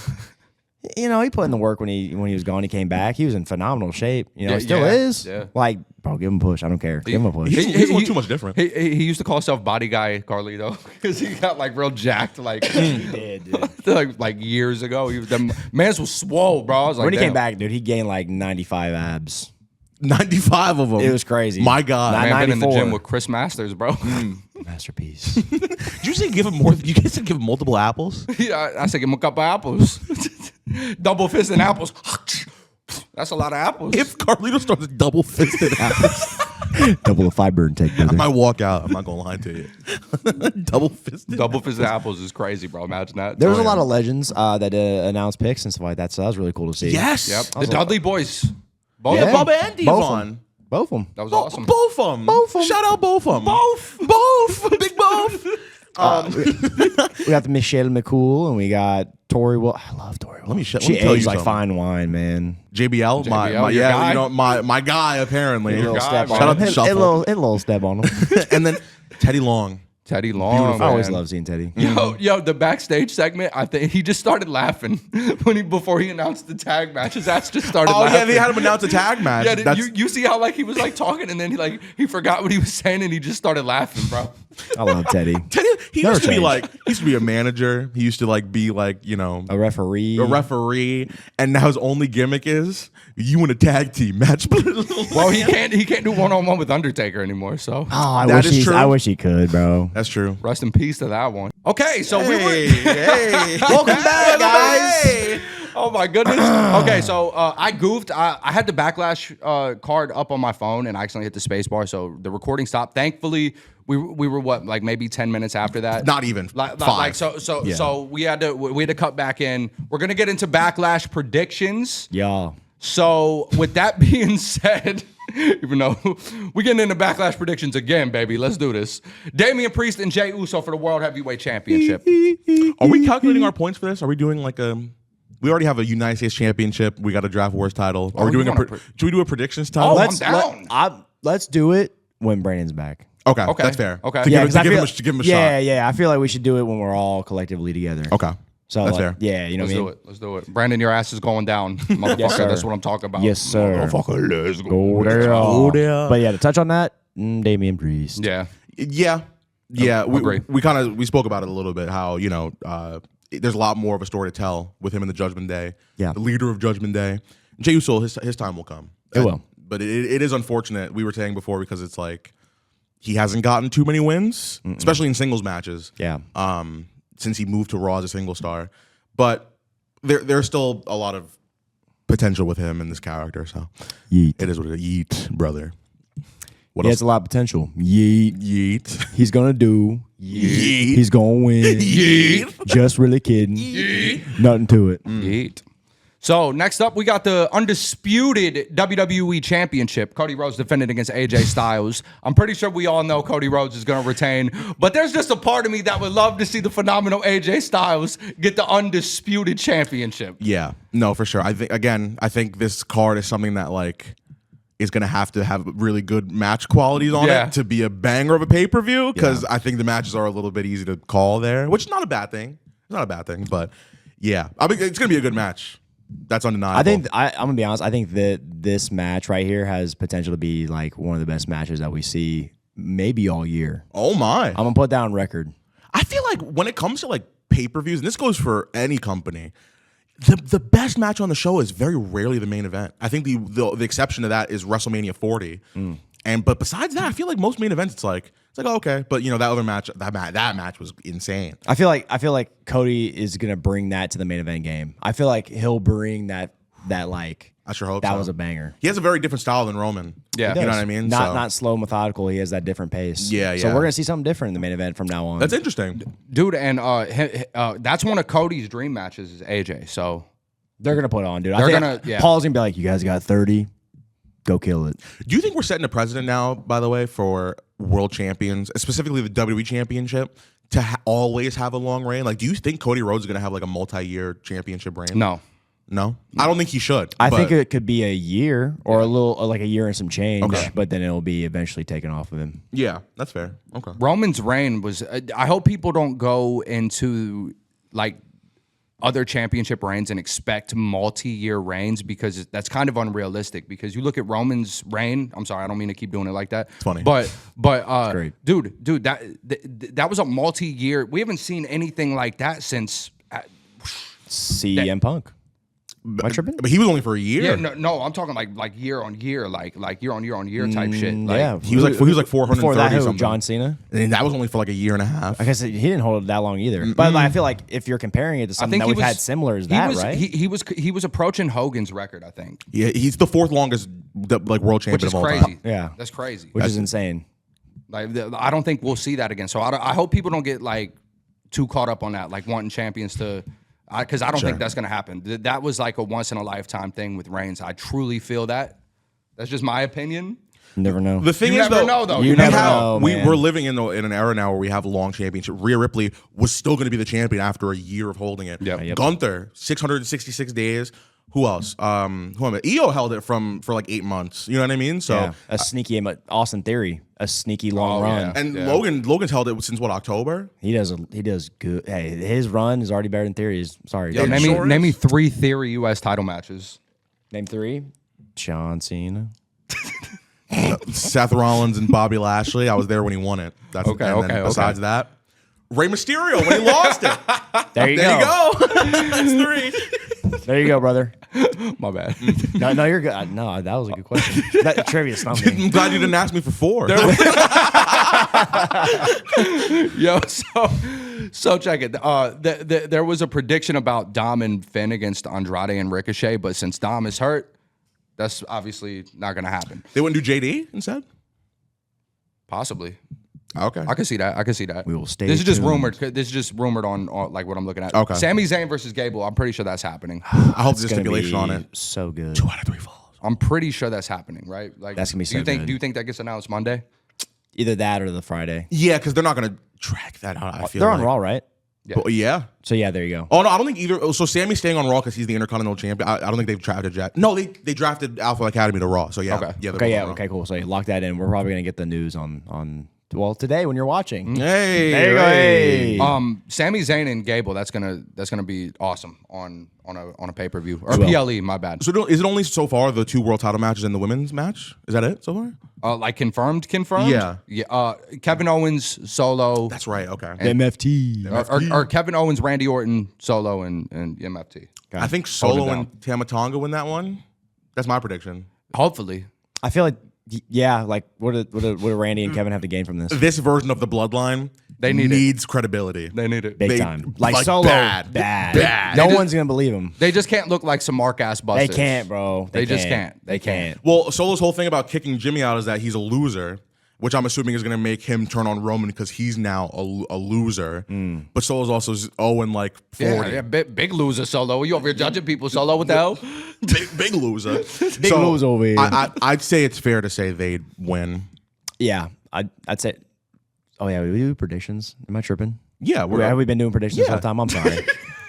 He put in the work when he was gone. He came back. He was in phenomenal shape. He still is. Yeah. Like, bro, give him a push. I don't care. Give him a push. He's look too much different. He used to call himself Body Guy Carlito because he got like real jacked like He did, dude. like years ago. The man's was swole, bro. I was like, When he came damn. back, dude, he gained like 95 abs. 95 of them. It was crazy. My God. Man been in the 94. gym with Chris Masters, bro. Masterpiece. Did you say give him more? You guys said give him multiple apples? Yeah, I said give him a couple apples. Double fisted apples. That's a lot of apples. If Carlito starts double fisted apples, Double the fiber intake, I brother. might walk out. I'm not gonna lie to you. Double fisted. Double fisted apples is crazy, bro. Imagine that. There was a lot of legends that announced picks and stuff like that, so that was really cool to see. Yes. Yep. The Dudley boys. Both Yeah. of them. Bubba and Devon. Both of them. That was awesome. Both of them. Both 'em. Shout out both of them. Both. Big both. We got the Michelle McCool and we got Tori. Well, I love Tori. Let me She tell you aged like something. fine wine, man. JBL, my your yeah, guy? you know my guy apparently. A little guy, step man. on Shout out him. to Shuffle. A little step on him. And then Teddy Long. Teddy Long. Beautiful. I always man. love seeing Teddy. Yo, the backstage segment, I think he just started laughing before he announced the tag match. His ass just started Oh laughing. yeah, they had him announce a tag match. Yeah, That's- you see how like he was like talking and then he forgot what he was saying and he just started laughing, bro. I love Teddy. Teddy, he Never used to be changed. like, he used to be a manager. He used to like be like, A referee. a referee, and now his only gimmick is you in a tag team match. Well, he can't do one-on-one with Undertaker anymore, so Oh, That is true. I wish he could, bro. That's true. rest in peace to that one. Okay, so we were hey. Welcome back, guys. Hey. Oh my goodness. Okay, so I goofed. I had the Backlash card up on my phone and I accidentally hit the space bar, so the recording stopped. Thankfully, we were what, like maybe 10 minutes after that. Not even Like 5. so we had to cut back in. We're gonna get into Backlash predictions. Y'all. So with that being said, even though we're getting into Backlash predictions again, baby, let's do this. Damian Priest and Jey Uso for the World Heavyweight Championship. Are we calculating our points for this? Are we doing like a? We already have a United States Championship. We got a Draft Wars title. Are we doing should we do a predictions title? Oh, I'm down. Let's do it when Brandon's back. Okay, Okay. that's fair. Okay. To Yeah, give him a Yeah, shot. yeah. I feel like we should do it when we're all collectively together. Okay. So That's like, fair. Yeah, you know Let's what I do mean? it. Let's do it. Brandon, your ass is going down, motherfucker. sir. That's what I'm talking about. Yes, sir. Motherfucker, let's go. Go there. Go there. But yeah, to touch on that, Damian Priest. Yeah. Yeah. agree. We spoke about it a little bit. How there's a lot more of a story to tell with him in the Judgment Day. Yeah. The leader of Judgment Day. Jey Uso, his time will come. It will. But it is unfortunate. We were saying before because it's like he hasn't gotten too many wins, especially in singles matches. Yeah. Since he moved to Raw as a single star, but there's still a lot of potential with him and this character. So Yeet. it is what it is. Yeet, brother. What He else? has a lot of potential. Yeet. Yeet. He's gonna do. Yeet. He's gonna win. Yeet. Just really kidding. Yeet. Nothing to it. Yeet. So next up, we got the undisputed WWE Championship. Cody Rhodes defended against AJ Styles. I'm pretty sure we all know Cody Rhodes is going to retain, but there's just a part of me that would love to see the phenomenal AJ Styles get the undisputed championship. Yeah, no, for sure. I think this card is something that like is gonna have really good match qualities on Yeah. it to be a banger of a pay-per-view. Because I think the matches are a little bit easy to call there, which is not a bad thing. It's not a bad thing, but yeah, I mean it's gonna be a good match. That's undeniable. I think I'm gonna be honest. I think that this match right here has potential to be like one of the best matches that we see maybe all year. Oh my! I'm gonna put that on record. I feel like when it comes to like pay-per-views, and this goes for any company, the best match on the show is very rarely the main event. I think the exception to that is WrestleMania 40. But besides that, I feel like most main events it's like oh, okay, but you know that other match that match was insane. I feel like Cody is gonna bring that to the main event game. I feel like he'll bring that like I sure hope that so. was a banger. He has a very different style than Roman. Yeah. You know what I mean? Not slow, methodical. He has that different pace. Yeah, So yeah. we're gonna see something different in the main event from now on. That's interesting. Dude, and that's one of Cody's dream matches is AJ. So They're gonna put it on, dude. They're I think gonna- yeah. Paul's gonna be like, "You guys got 30, go kill it." Do you think we're setting a precedent now, by the way, for world champions, specifically the WWE Championship, to always have a long reign? Like, do you think Cody Rhodes is going to have like a multi-year championship reign? no. No? I don't think he should. I but- think it could be a year or a little, like a year and some change, Okay. but then it'll be eventually taken off of him. Yeah, that's fair. Okay. Roman's reign was. I hope people don't go into like other championship reigns and expect multi-year reigns because that's kind of unrealistic. Because you look at Roman's reign. I'm sorry, I don't mean to keep doing it like that. It's funny. but great. dude, that was a multi-year. We haven't seen anything like that since. CM Punk. Am I tripping? But he was only for a year. Yeah, no, I'm talking like year on year, like year on year type shit. Like, Yeah, He was like 430 before that, who, something. John Cena. And that was only for like a year and a half. I guess he didn't hold it that long either. But like, I feel like if you're comparing it to something that we've had similar as that, right? He was approaching Hogan's record, I think, Yeah, he's the fourth longest like world which champion is of all crazy. time. Yeah. That's crazy. Which is insane. Like, I don't think we'll see that again. So I hope people don't get like too caught up on that, like wanting champions to, because I don't think that's gonna happen. That was like a once in a lifetime thing with Reigns. I truly feel that. That's just my opinion. You never know. The thing You is, never though, know, though. You You never never know, man. We're living in an era now where we have a long championship. Rhea Ripley was still going to be the champion after a year of holding it. Yep. Gunther, 666 days. Who else? EO held it for like 8 months. You know what I mean? So Yeah. A sneaky Austin Theory, a sneaky long Oh, run. yeah. and Logan's held it since what, October? He does good. Hey, his run is already better than Theory's. Sorry. Yeah, dude. Name sure me is. 3 Theory U.S. title matches. Name 3. John Cena. Seth Rollins and Bobby Lashley. I was there when he won it. That's Okay, and then okay, Besides that, Rey Mysterio when he lost it. There you There go. you go. That's 3. There you go, brother. My bad. No, you're good. No, that was a good question. That trivia stumped me. I'm glad you didn't ask me for 4. Yo, so check it. There was a prediction about Dom and Finn against Andrade and Ricochet, but since Dom is hurt, that's obviously not going to happen. They wouldn't do JD instead? Possibly. Okay. I can see that. We will stay This is just tuned. rumored. This is just rumored on like what I'm looking at. Okay. Sami Zayn versus Gable. I'm pretty sure that's happening. I hope there's a It's gonna stipulation be on it. so good. 2 out of 3 falls. I'm pretty sure that's happening, right? Like That's gonna be do you so think good. do you think that gets announced Monday? Either that or the Friday. Yeah, because they're not going to drag that out, I feel They're like. on Raw, right? But yeah. So yeah, there you go. Oh, no, I don't think either. So Sammy's staying on Raw because he's the Intercontinental Champion. I don't think they've drafted Jack. No, they drafted Alpha Academy to Raw. So yeah. Okay. Yeah, they're Okay, both yeah, on Raw. okay, cool. So you lock that in. We're probably gonna get the news on today when you're watching. Hey. There you go. hey. Hey. Sami Zayn and Gable. That's gonna be awesome on a pay per view or will. PLE. My bad. So is it only so far the 2 world title matches and the women's match? Is that it so far? Like confirmed. Yeah. Yeah. Kevin Owens solo. That's right. Okay. MFT. Or Kevin Owens, Randy Orton solo and MFT. I think Hold it Solo down. and Tamatonga win that one. That's my prediction. Hopefully. I feel like, yeah, like what do Randy and Kevin have to gain from this? This version of the bloodline needs credibility. They need it. Big time. Like Solo, bad. bad. No one's gonna believe him. They just can't look like some mark-ass busters. They can't, bro. They just can't. They can't. Well, Solo's whole thing about kicking Jimmy out is that he's a loser, which I'm assuming is going to make him turn on Roman because he's now a loser. But Solo's also 0 like 40. Yeah, big loser, Solo. You over here judging people, Solo? What the hell? Big loser. Big loser over here. I'd say it's fair to say they'd win. Yeah, I'd say. Oh yeah, we do predictions. Am I tripping? Yeah, Have we been doing predictions this whole time? I'm sorry.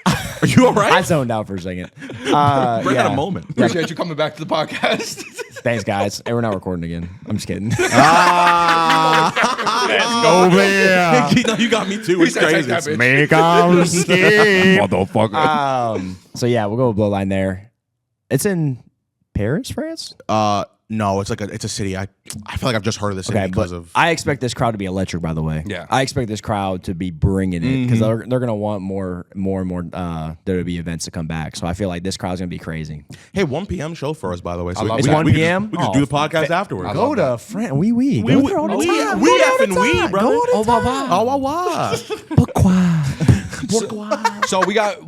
Are you all right? I zoned out for a second. Bring out a moment. Appreciate you coming back to the podcast. Thanks, guys. Hey, we're not recording again. I'm just kidding. Let's go, man. You got me too. It's crazy. It's Make our scheme. Motherfucker. So yeah, we'll go with Bloodline there. It's in Paris, France? No, it's a city. I feel like I've just heard of this city because of. I expect this crowd to be electric. By the way, Yeah. I expect this crowd to be bringing it because they're gonna want more and more WWE events to come back. So I feel like this crowd's gonna be crazy. Hey, 1 p.m. show for us, by the way. So I love we that. can- 1 we can p.m.? just- We can do the podcast afterwards. I Go love to France. We We go there all the time. we Go all the effing we, time. brother. Go all the time. Oh, wow. So we got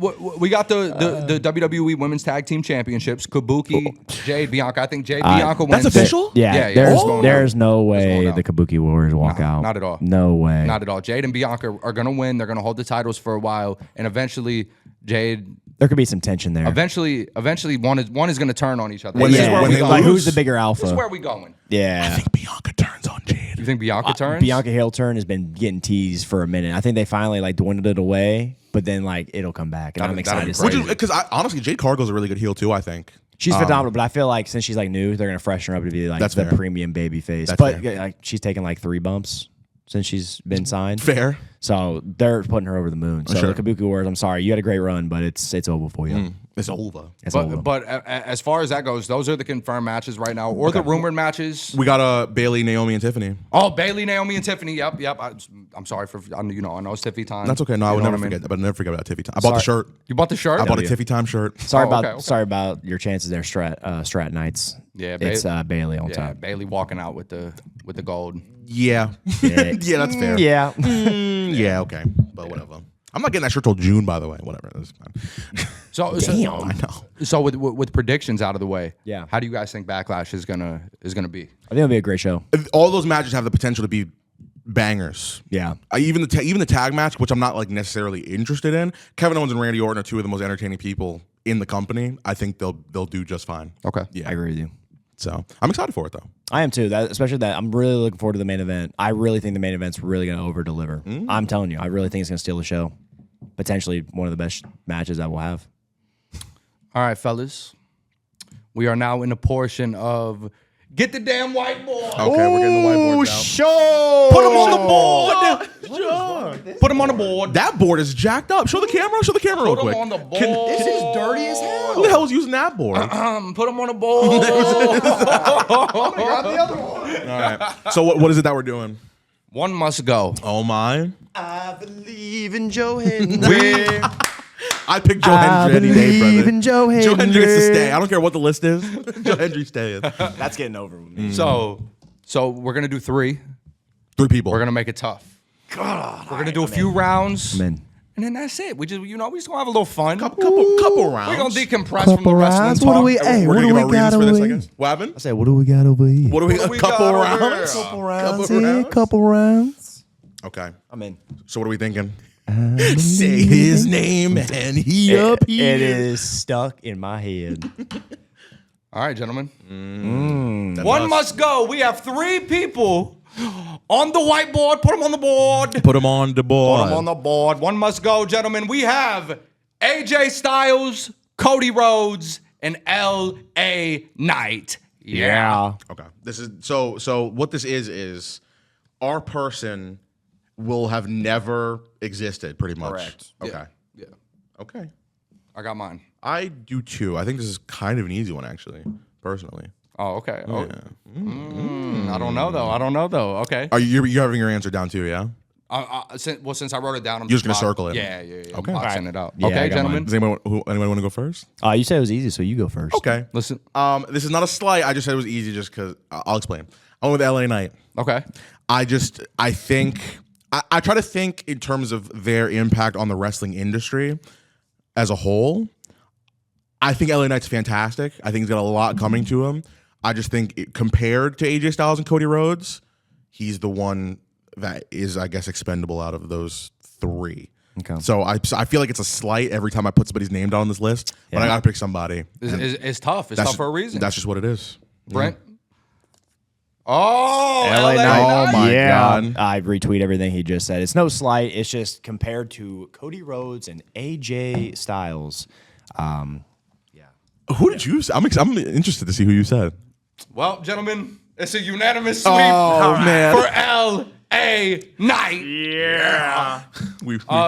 the WWE Women's Tag Team Championships. Kabuki, Jade, Bianca. I think Jade, Bianca wins. That's official? Yeah, Yeah, there's no way going the Kabuki Warriors walk out. not at all. No way. Not at all. Jade and Bianca are gonna win. They're gonna hold the titles for a while, and eventually, Jade. There could be some tension there. Eventually, one is gonna turn on each other. When This they- is where when we they going. like lose- who's the bigger alpha? This is where we going. Yeah. I think Bianca turns on Jade. You think Bianca turns? Bianca heel turn has been getting teased for a minute. I think they finally like dwindled it away, but then like it'll come back, and I'm excited to see Which it. is because honestly, Jade Cargill's a really good heel too. I think She's phenomenal, but I feel like since she's like new, they're gonna freshen her up to be like That's the fair. premium baby face. That's But fair. like she's taken like 3 bumps since she's been signed. fair. So they're putting her over the moon. So Sure. the Kabuki Warriors, I'm sorry, you had a great run, but it's over for you. It's over. It's over. But as far as that goes, those are the confirmed matches right now, or the rumored matches. We got Bailey, Naomi, and Tiffany. Oh, Bailey, Naomi, and Tiffany. Yep. I'm sorry for I know it's Tiffy time. That's okay. No, I You would know never what forget that. But I never forget about Tiffy time. I bought the shirt. You bought the shirt? I bought a Tiffy time shirt. Sorry Oh, about okay. sorry about your chances there, Strat Knights. Yeah, it's Bailey on Yeah, top. Bailey walking out with the gold. Yeah. Yeah, that's fair. Yeah. Yeah, okay. But whatever. I'm not getting that shirt till June, by the way. Whatever. That's fine. So I know. So with predictions out of the way, Yeah. How do you guys think Backlash is gonna be? I think it'll be a great show. All those matches have the potential to be bangers. Yeah. Even the tag match, which I'm not like necessarily interested in. Kevin Owens and Randy Orton are two of the most entertaining people in the company. I think they'll do just fine. Okay. Yeah. I agree with you. So I'm excited for it though. I am too. Especially that I'm really looking forward to the main event. I really think the main event's really going to over deliver. I'm telling you, I really think it's going to steal the show. Potentially one of the best matches that we'll have. All right, fellas. We are now in the portion of get the damn whiteboard. Okay, we're getting the whiteboards out. Show. Put them on the board. Sure. Put them on the board. That board is jacked up. Show the camera. Show the camera real Put them quick. on the board. This is dirty as hell. Who the hell is using that board? Put them on the board. Grab the other one. All right. So what is it that we're doing? One must go. Oh my! I believe in Joe Hendry. I picked Joe Hendry any day, brother. in Joe Hendry. Joe Hendry gets to stay. I don't care what the list is. Joe Hendry staying. That's getting over with me. So we're gonna do 3. 3 people. We're gonna make it tough. God, we're gonna do a few rounds, Man. and then that's it. We just we just gonna have a little fun. couple rounds. We're gonna decompress from the wrestling rounds. talk. What do we? Hey, We're what gonna do give we our got reasons for this, I over guess. What happened? I said, what do we got over here? What do we got? we Couple got over rounds. here? Couple rounds Couple here, rounds. couple rounds. Okay. I'm in. So what are we thinking? Say his name and he up here. It is stuck in my head. All right, gentlemen. That's One us. must go. We have 3 people on the whiteboard. Put them on the board. Put him on the board. Put them on the board. One must go, gentlemen. We have AJ Styles, Cody Rhodes, and LA Knight. Yeah. Okay. This is so what this is our person will have never existed pretty much. Correct. Okay. Yeah. Okay. I got mine. I do too. I think this is kind of an easy one actually, personally. Oh, okay. Oh. I don't know though. Okay. Are you having your answer down too, yeah? Since I wrote it down, I'm You're just gonna circle it. Yeah. Okay. I'm boxing it out. Yeah, I Okay, got gentlemen. Does anyone want to go first? You said it was easy, so you go first. Okay. Listen. This is not a slight. I just said it was easy just because. I'll explain. I went with LA Knight. Okay. I think I try to think in terms of their impact on the wrestling industry as a whole. I think LA Knight's fantastic. I think he's got a lot coming to him. I just think compared to AJ Styles and Cody Rhodes, he's the one that is, I guess, expendable out of those three. Okay. So I feel like it's a slight every time I put somebody's name down on this list, but I got to pick somebody. It's tough. It's tough for a reason. That's just what it is. Brent? Oh, LA Knight. Oh my God. I retweet everything he just said. It's no slight. It's just compared to Cody Rhodes and AJ Styles. Who did you say? I'm interested to see who you said. Well, gentlemen, it's a unanimous sweep man. for L.A. Knight. Yeah.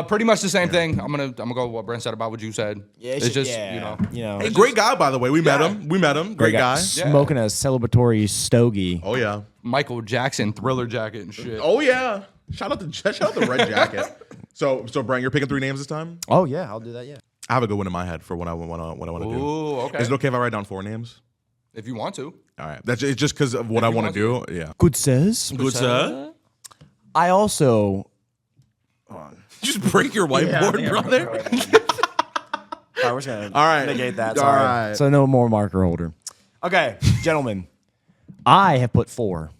Pretty much the same thing. I'm gonna go with what Brent said about what you said. Yeah, it's just you know. Hey, great guy, by the way. We met him. Great guy. Smoking a celebratory stogie. Oh yeah. Michael Jackson thriller jacket and shit. Oh yeah. Shout out the red jacket. So Brent, you're picking 3 names this time? Oh yeah, I'll do that. Yeah. I have a good one in my head for what I want to do. Ooh, okay. Is it okay if I write down 4 names? If you want to. All right. It's just because of what I want to do. Yeah. Good says. Good sir. I also. Just break your whiteboard, brother. All right, we're just gonna All right. negate that. All Sorry. right. So no more marker holder. Okay, gentlemen, I have put 4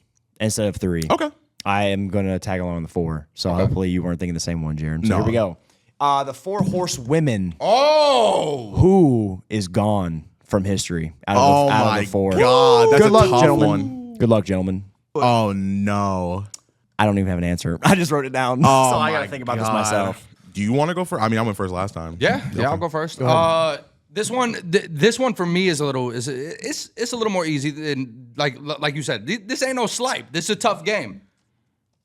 instead of 3. Okay. I am gonna tag along on the 4. So hopefully you weren't thinking the same one, Jared. So No. here we go. The 4 horsewomen. Oh. Who is gone from history out of the 4? God, that's Good a luck, tough gentlemen. one. Good luck, gentlemen. Oh no. I don't even have an answer. I just wrote it down, so I gotta think about this myself. Do you want to go first? I mean, I went first last time. Yeah, I'll go first. This one for me is a little more easy than like you said. This ain't no slipe. This is a tough game.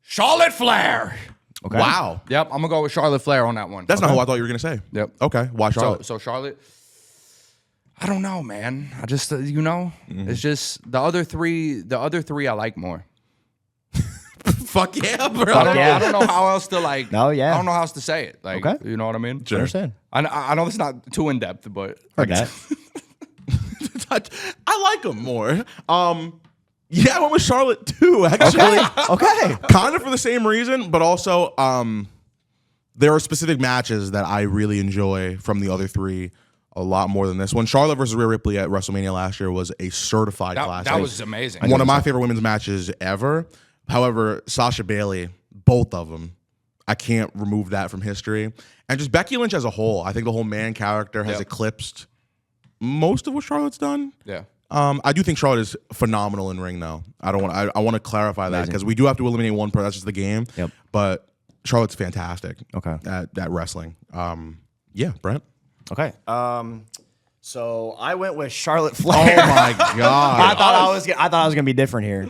Charlotte Flair. Okay. Wow. Yep, I'm gonna go with Charlotte Flair on that one. That's not who I thought you were gonna say. Yep. Okay. Why Charlotte? So Charlotte. I don't know, man. I just it's just the other three I like more. Fuck yeah, bro. I don't know how else to like. No, yeah. I don't know how else to say it. Like, Okay. you know what I mean? I understand. I know it's not too in depth, but Heard that. I like him more. Yeah, I went with Charlotte too, actually. Okay. Kind of for the same reason, but also there are specific matches that I really enjoy from the other 3 a lot more than this one. Charlotte versus Rhea Ripley at WrestleMania last year was a certified classic. that was amazing. One of my favorite women's matches ever. However, Sasha Bailey, both of them, I can't remove that from history. And just Becky Lynch as a whole, I think the whole man character has eclipsed most of what Charlotte's done. Yeah. I do think Charlotte is phenomenal in ring, though. I want to clarify that because we do have to eliminate one person. That's just the game. Yep. But Charlotte's fantastic. Okay. At wrestling. Yeah, Brent. Okay. So I went with Charlotte Flair. Oh my God. I thought I was gonna be different here.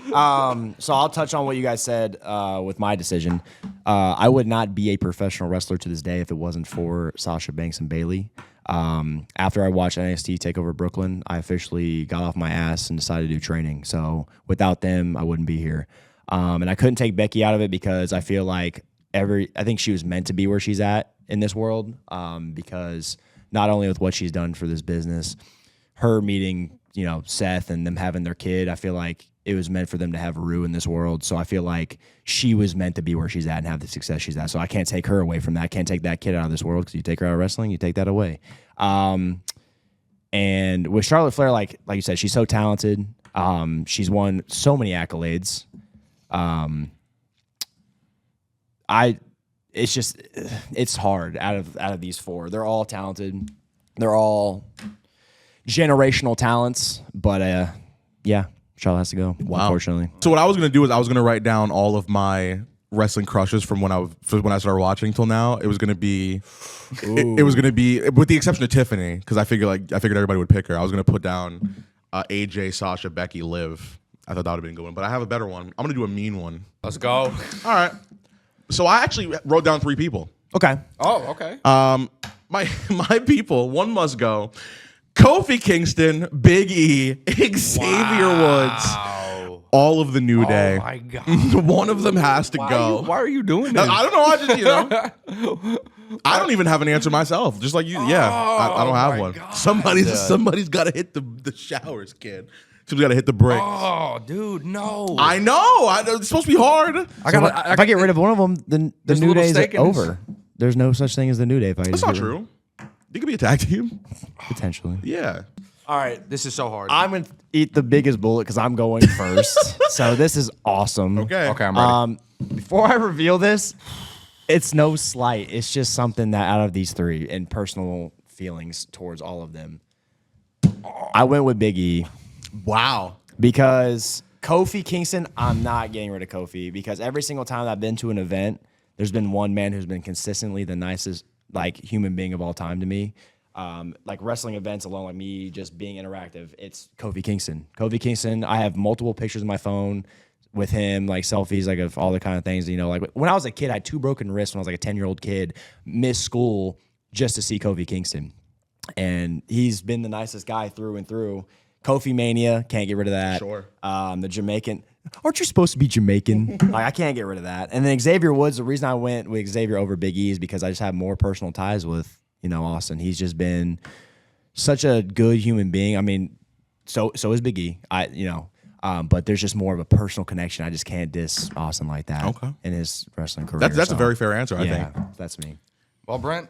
So I'll touch on what you guys said with my decision. I would not be a professional wrestler to this day if it wasn't for Sasha Banks and Bailey. After I watched NXT Takeover Brooklyn, I officially got off my ass and decided to do training. So without them, I wouldn't be here. And I couldn't take Becky out of it because I feel like I think she was meant to be where she's at in this world. Because not only with what she's done for this business, her meeting, Seth and them having their kid, I feel like it was meant for them to have Rue in this world. So I feel like she was meant to be where she's at and have the success she's at. So I can't take her away from that. I can't take that kid out of this world because you take her out of wrestling, you take that away. And with Charlotte Flair, like you said, she's so talented. She's won so many accolades. It's hard out of these 4. They're all talented. They're all generational talents, but yeah, Charlotte has to go. Wow. Unfortunately. So what I was gonna do is I was gonna write down all of my wrestling crushes from when I started watching till now. It was gonna be, it was gonna be with the exception of Tiffany because I figured everybody would pick her. I was gonna put down AJ, Sasha, Becky, Liv. I thought that would have been a good one, but I have a better one. I'm gonna do a mean one. Let's go. All right. So I actually wrote down 3 people. Okay. Oh, okay. My people, one must go. Kofi Kingston, Big E, Xavier Woods. all of the New Day. Oh my God. One of them has to go. Why are you doing this? I don't know. I just, I don't even have an answer myself. Just like you. Yeah, I don't have one. God. Somebody's got to hit the showers, kid. Somebody's got to hit the brakes. Oh, dude, no. I know. It's supposed to be hard. If I get rid of one of them, then the New Day's over. There's no such thing as the New Day. If I That's not true. You could be a tag team. Potentially. Yeah. All right, this is so hard. I'm going to eat the biggest bullet because I'm going first. So this is awesome. Okay. Okay, I'm ready. Before I reveal this, it's no slight. It's just something that out of these three and personal feelings towards all of them, I went with Big E. Wow. Because Kofi Kingston, I'm not getting rid of Kofi because every single time I've been to an event, there's been one man who's been consistently the nicest human being of all time to me. Like wrestling events alone, like me just being interactive, it's Kofi Kingston. Kofi Kingston, I have multiple pictures on my phone with him, like selfies, like of all the kind of things, like when I was a kid, I had 2 broken wrists when I was like a 10-year-old kid, missed school just to see Kofi Kingston. And he's been the nicest guy through and through. Kofi Mania, can't get rid of that. Sure. The Jamaican, aren't you supposed to be Jamaican? I can't get rid of that. And then Xavier Woods, the reason I went with Xavier over Big E is because I just have more personal ties with, Austin. He's just been such a good human being. I mean, so is Big E. But there's just more of a personal connection. I just can't diss Austin like that in his wrestling career. That's a very fair answer, I think. That's me. Well, Brent,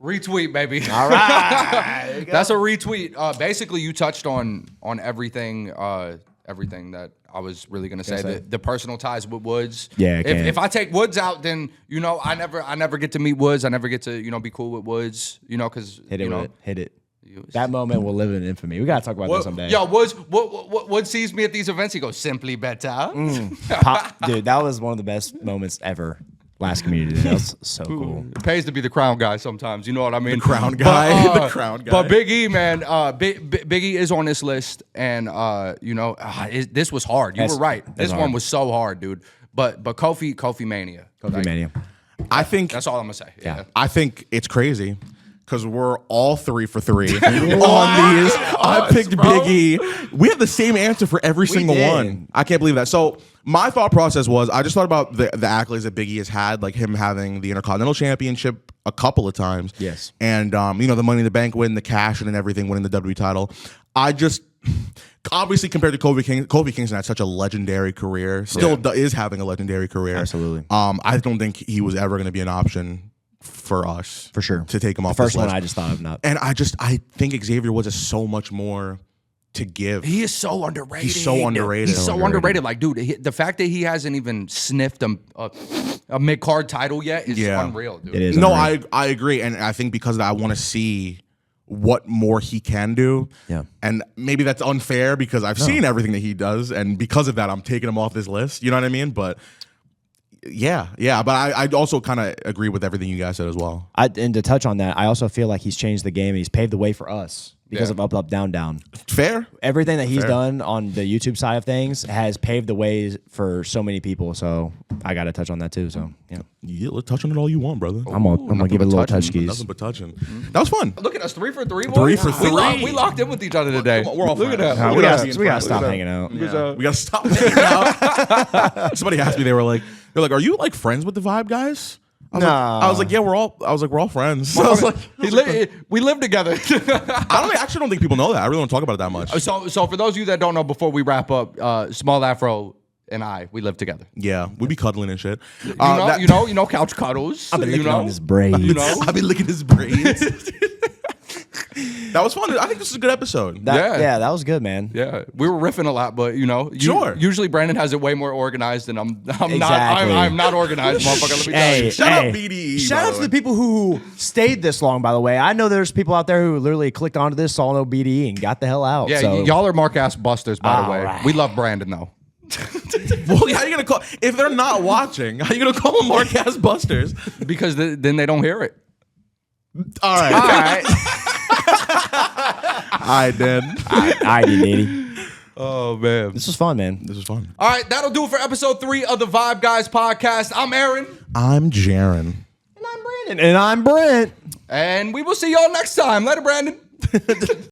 retweet, baby. All right. That's a retweet. Basically, you touched on everything that I was really gonna say. The personal ties with Woods. Yeah. If I take Woods out, then I never get to meet Woods. I never get to be cool with Woods. Because hit it. That moment will live in infamy. We gotta talk about that someday. Yo, Woods sees me at these events. He goes, "Simply better." Dude, that was one of the best moments ever. Last community day. That was so cool. It pays to be the crown guy sometimes. You know what I mean? The crown guy. The crown guy. But Big E, man, Big E is on this list, and this was hard. You were right. This one was so hard, dude. But Kofi Mania. Kofi Mania. I think that's all I'm gonna say. Yeah. I think it's crazy because we're all 3 for 3 on these. I picked Big E. We have the same answer for every single one. I can't believe that. So my thought process was I just thought about the accolades that Big E has had, like him having the Intercontinental Championship a couple of times. Yes. And, the Money in the Bank win, the cash and everything, winning the WWE title. I just, obviously compared to Kofi Kingston had such a legendary career, still is having a legendary career. Absolutely. I don't think he was ever going to be an option for us. For sure. To take him off the first this list. one I just thought of not. And I think Xavier Woods has so much more to give. He is so underrated. He's so underrated. He's so underrated. Like, dude, the fact that he hasn't even sniffed a mid-card title yet is unreal, dude. It is. No, unreal. I agree. And I think because of that, I want to see what more he can do. Yeah. And maybe that's unfair because I've seen everything that he does. And because of that, I'm taking him off this list. You know what I mean? But yeah. But I also kind of agree with everything you guys said as well. And to touch on that, I also feel like he's changed the game and he's paved the way for us because of up, down, down. Fair. Everything that he's done on the YouTube side of things has paved the way for so many people. So I got to touch on that too. So yeah, let's touch on it all you want, brother. I'm gonna give it a little touch keys. Nothing but touching. That was fun. Look at us, 3 for 3, boys. 3 for 3. We locked in with each other today. We're all Look at friends. that. We gotta stop hanging out. Yeah. We gotta stop hanging out. Somebody asked me, they're like, are you like friends with the VYBE Guys? I was like, yeah, we're all friends. So I was like, we live together. I actually don't think people know that. I really don't talk about it that much. So for those of you that don't know, before we wrap up, Small Afro and we live together. Yeah, we be cuddling and shit. You know, couch cuddles. I've been licking on his braids. I've been licking his braids. That was fun. I think this is a good episode. Yeah, that was good, man. Yeah, we were riffing a lot, but usually Brandon has it way more organized, and I'm not organized, motherfucker. Let me tell you. Shout out BDE. Shout out to the people who stayed this long. By the way, I know there's people out there who literally clicked onto this, saw no BDE, and got the hell out. Yeah, so. y'all are mark ass busters, by the way. Right. We love Brandon though. Well, how are you gonna call if they're not watching? How are you gonna call them mark ass busters? Because then they don't hear it. All right. I did. I did, Danny. Oh man, This was fun, man. This was fun. All right, that'll do it for episode 3 of the VYBE Guys podcast. I'm Aaron. I'm Jaron. And I'm Brandon. And I'm Brent. And we will see y'all next time. Later, Brandon.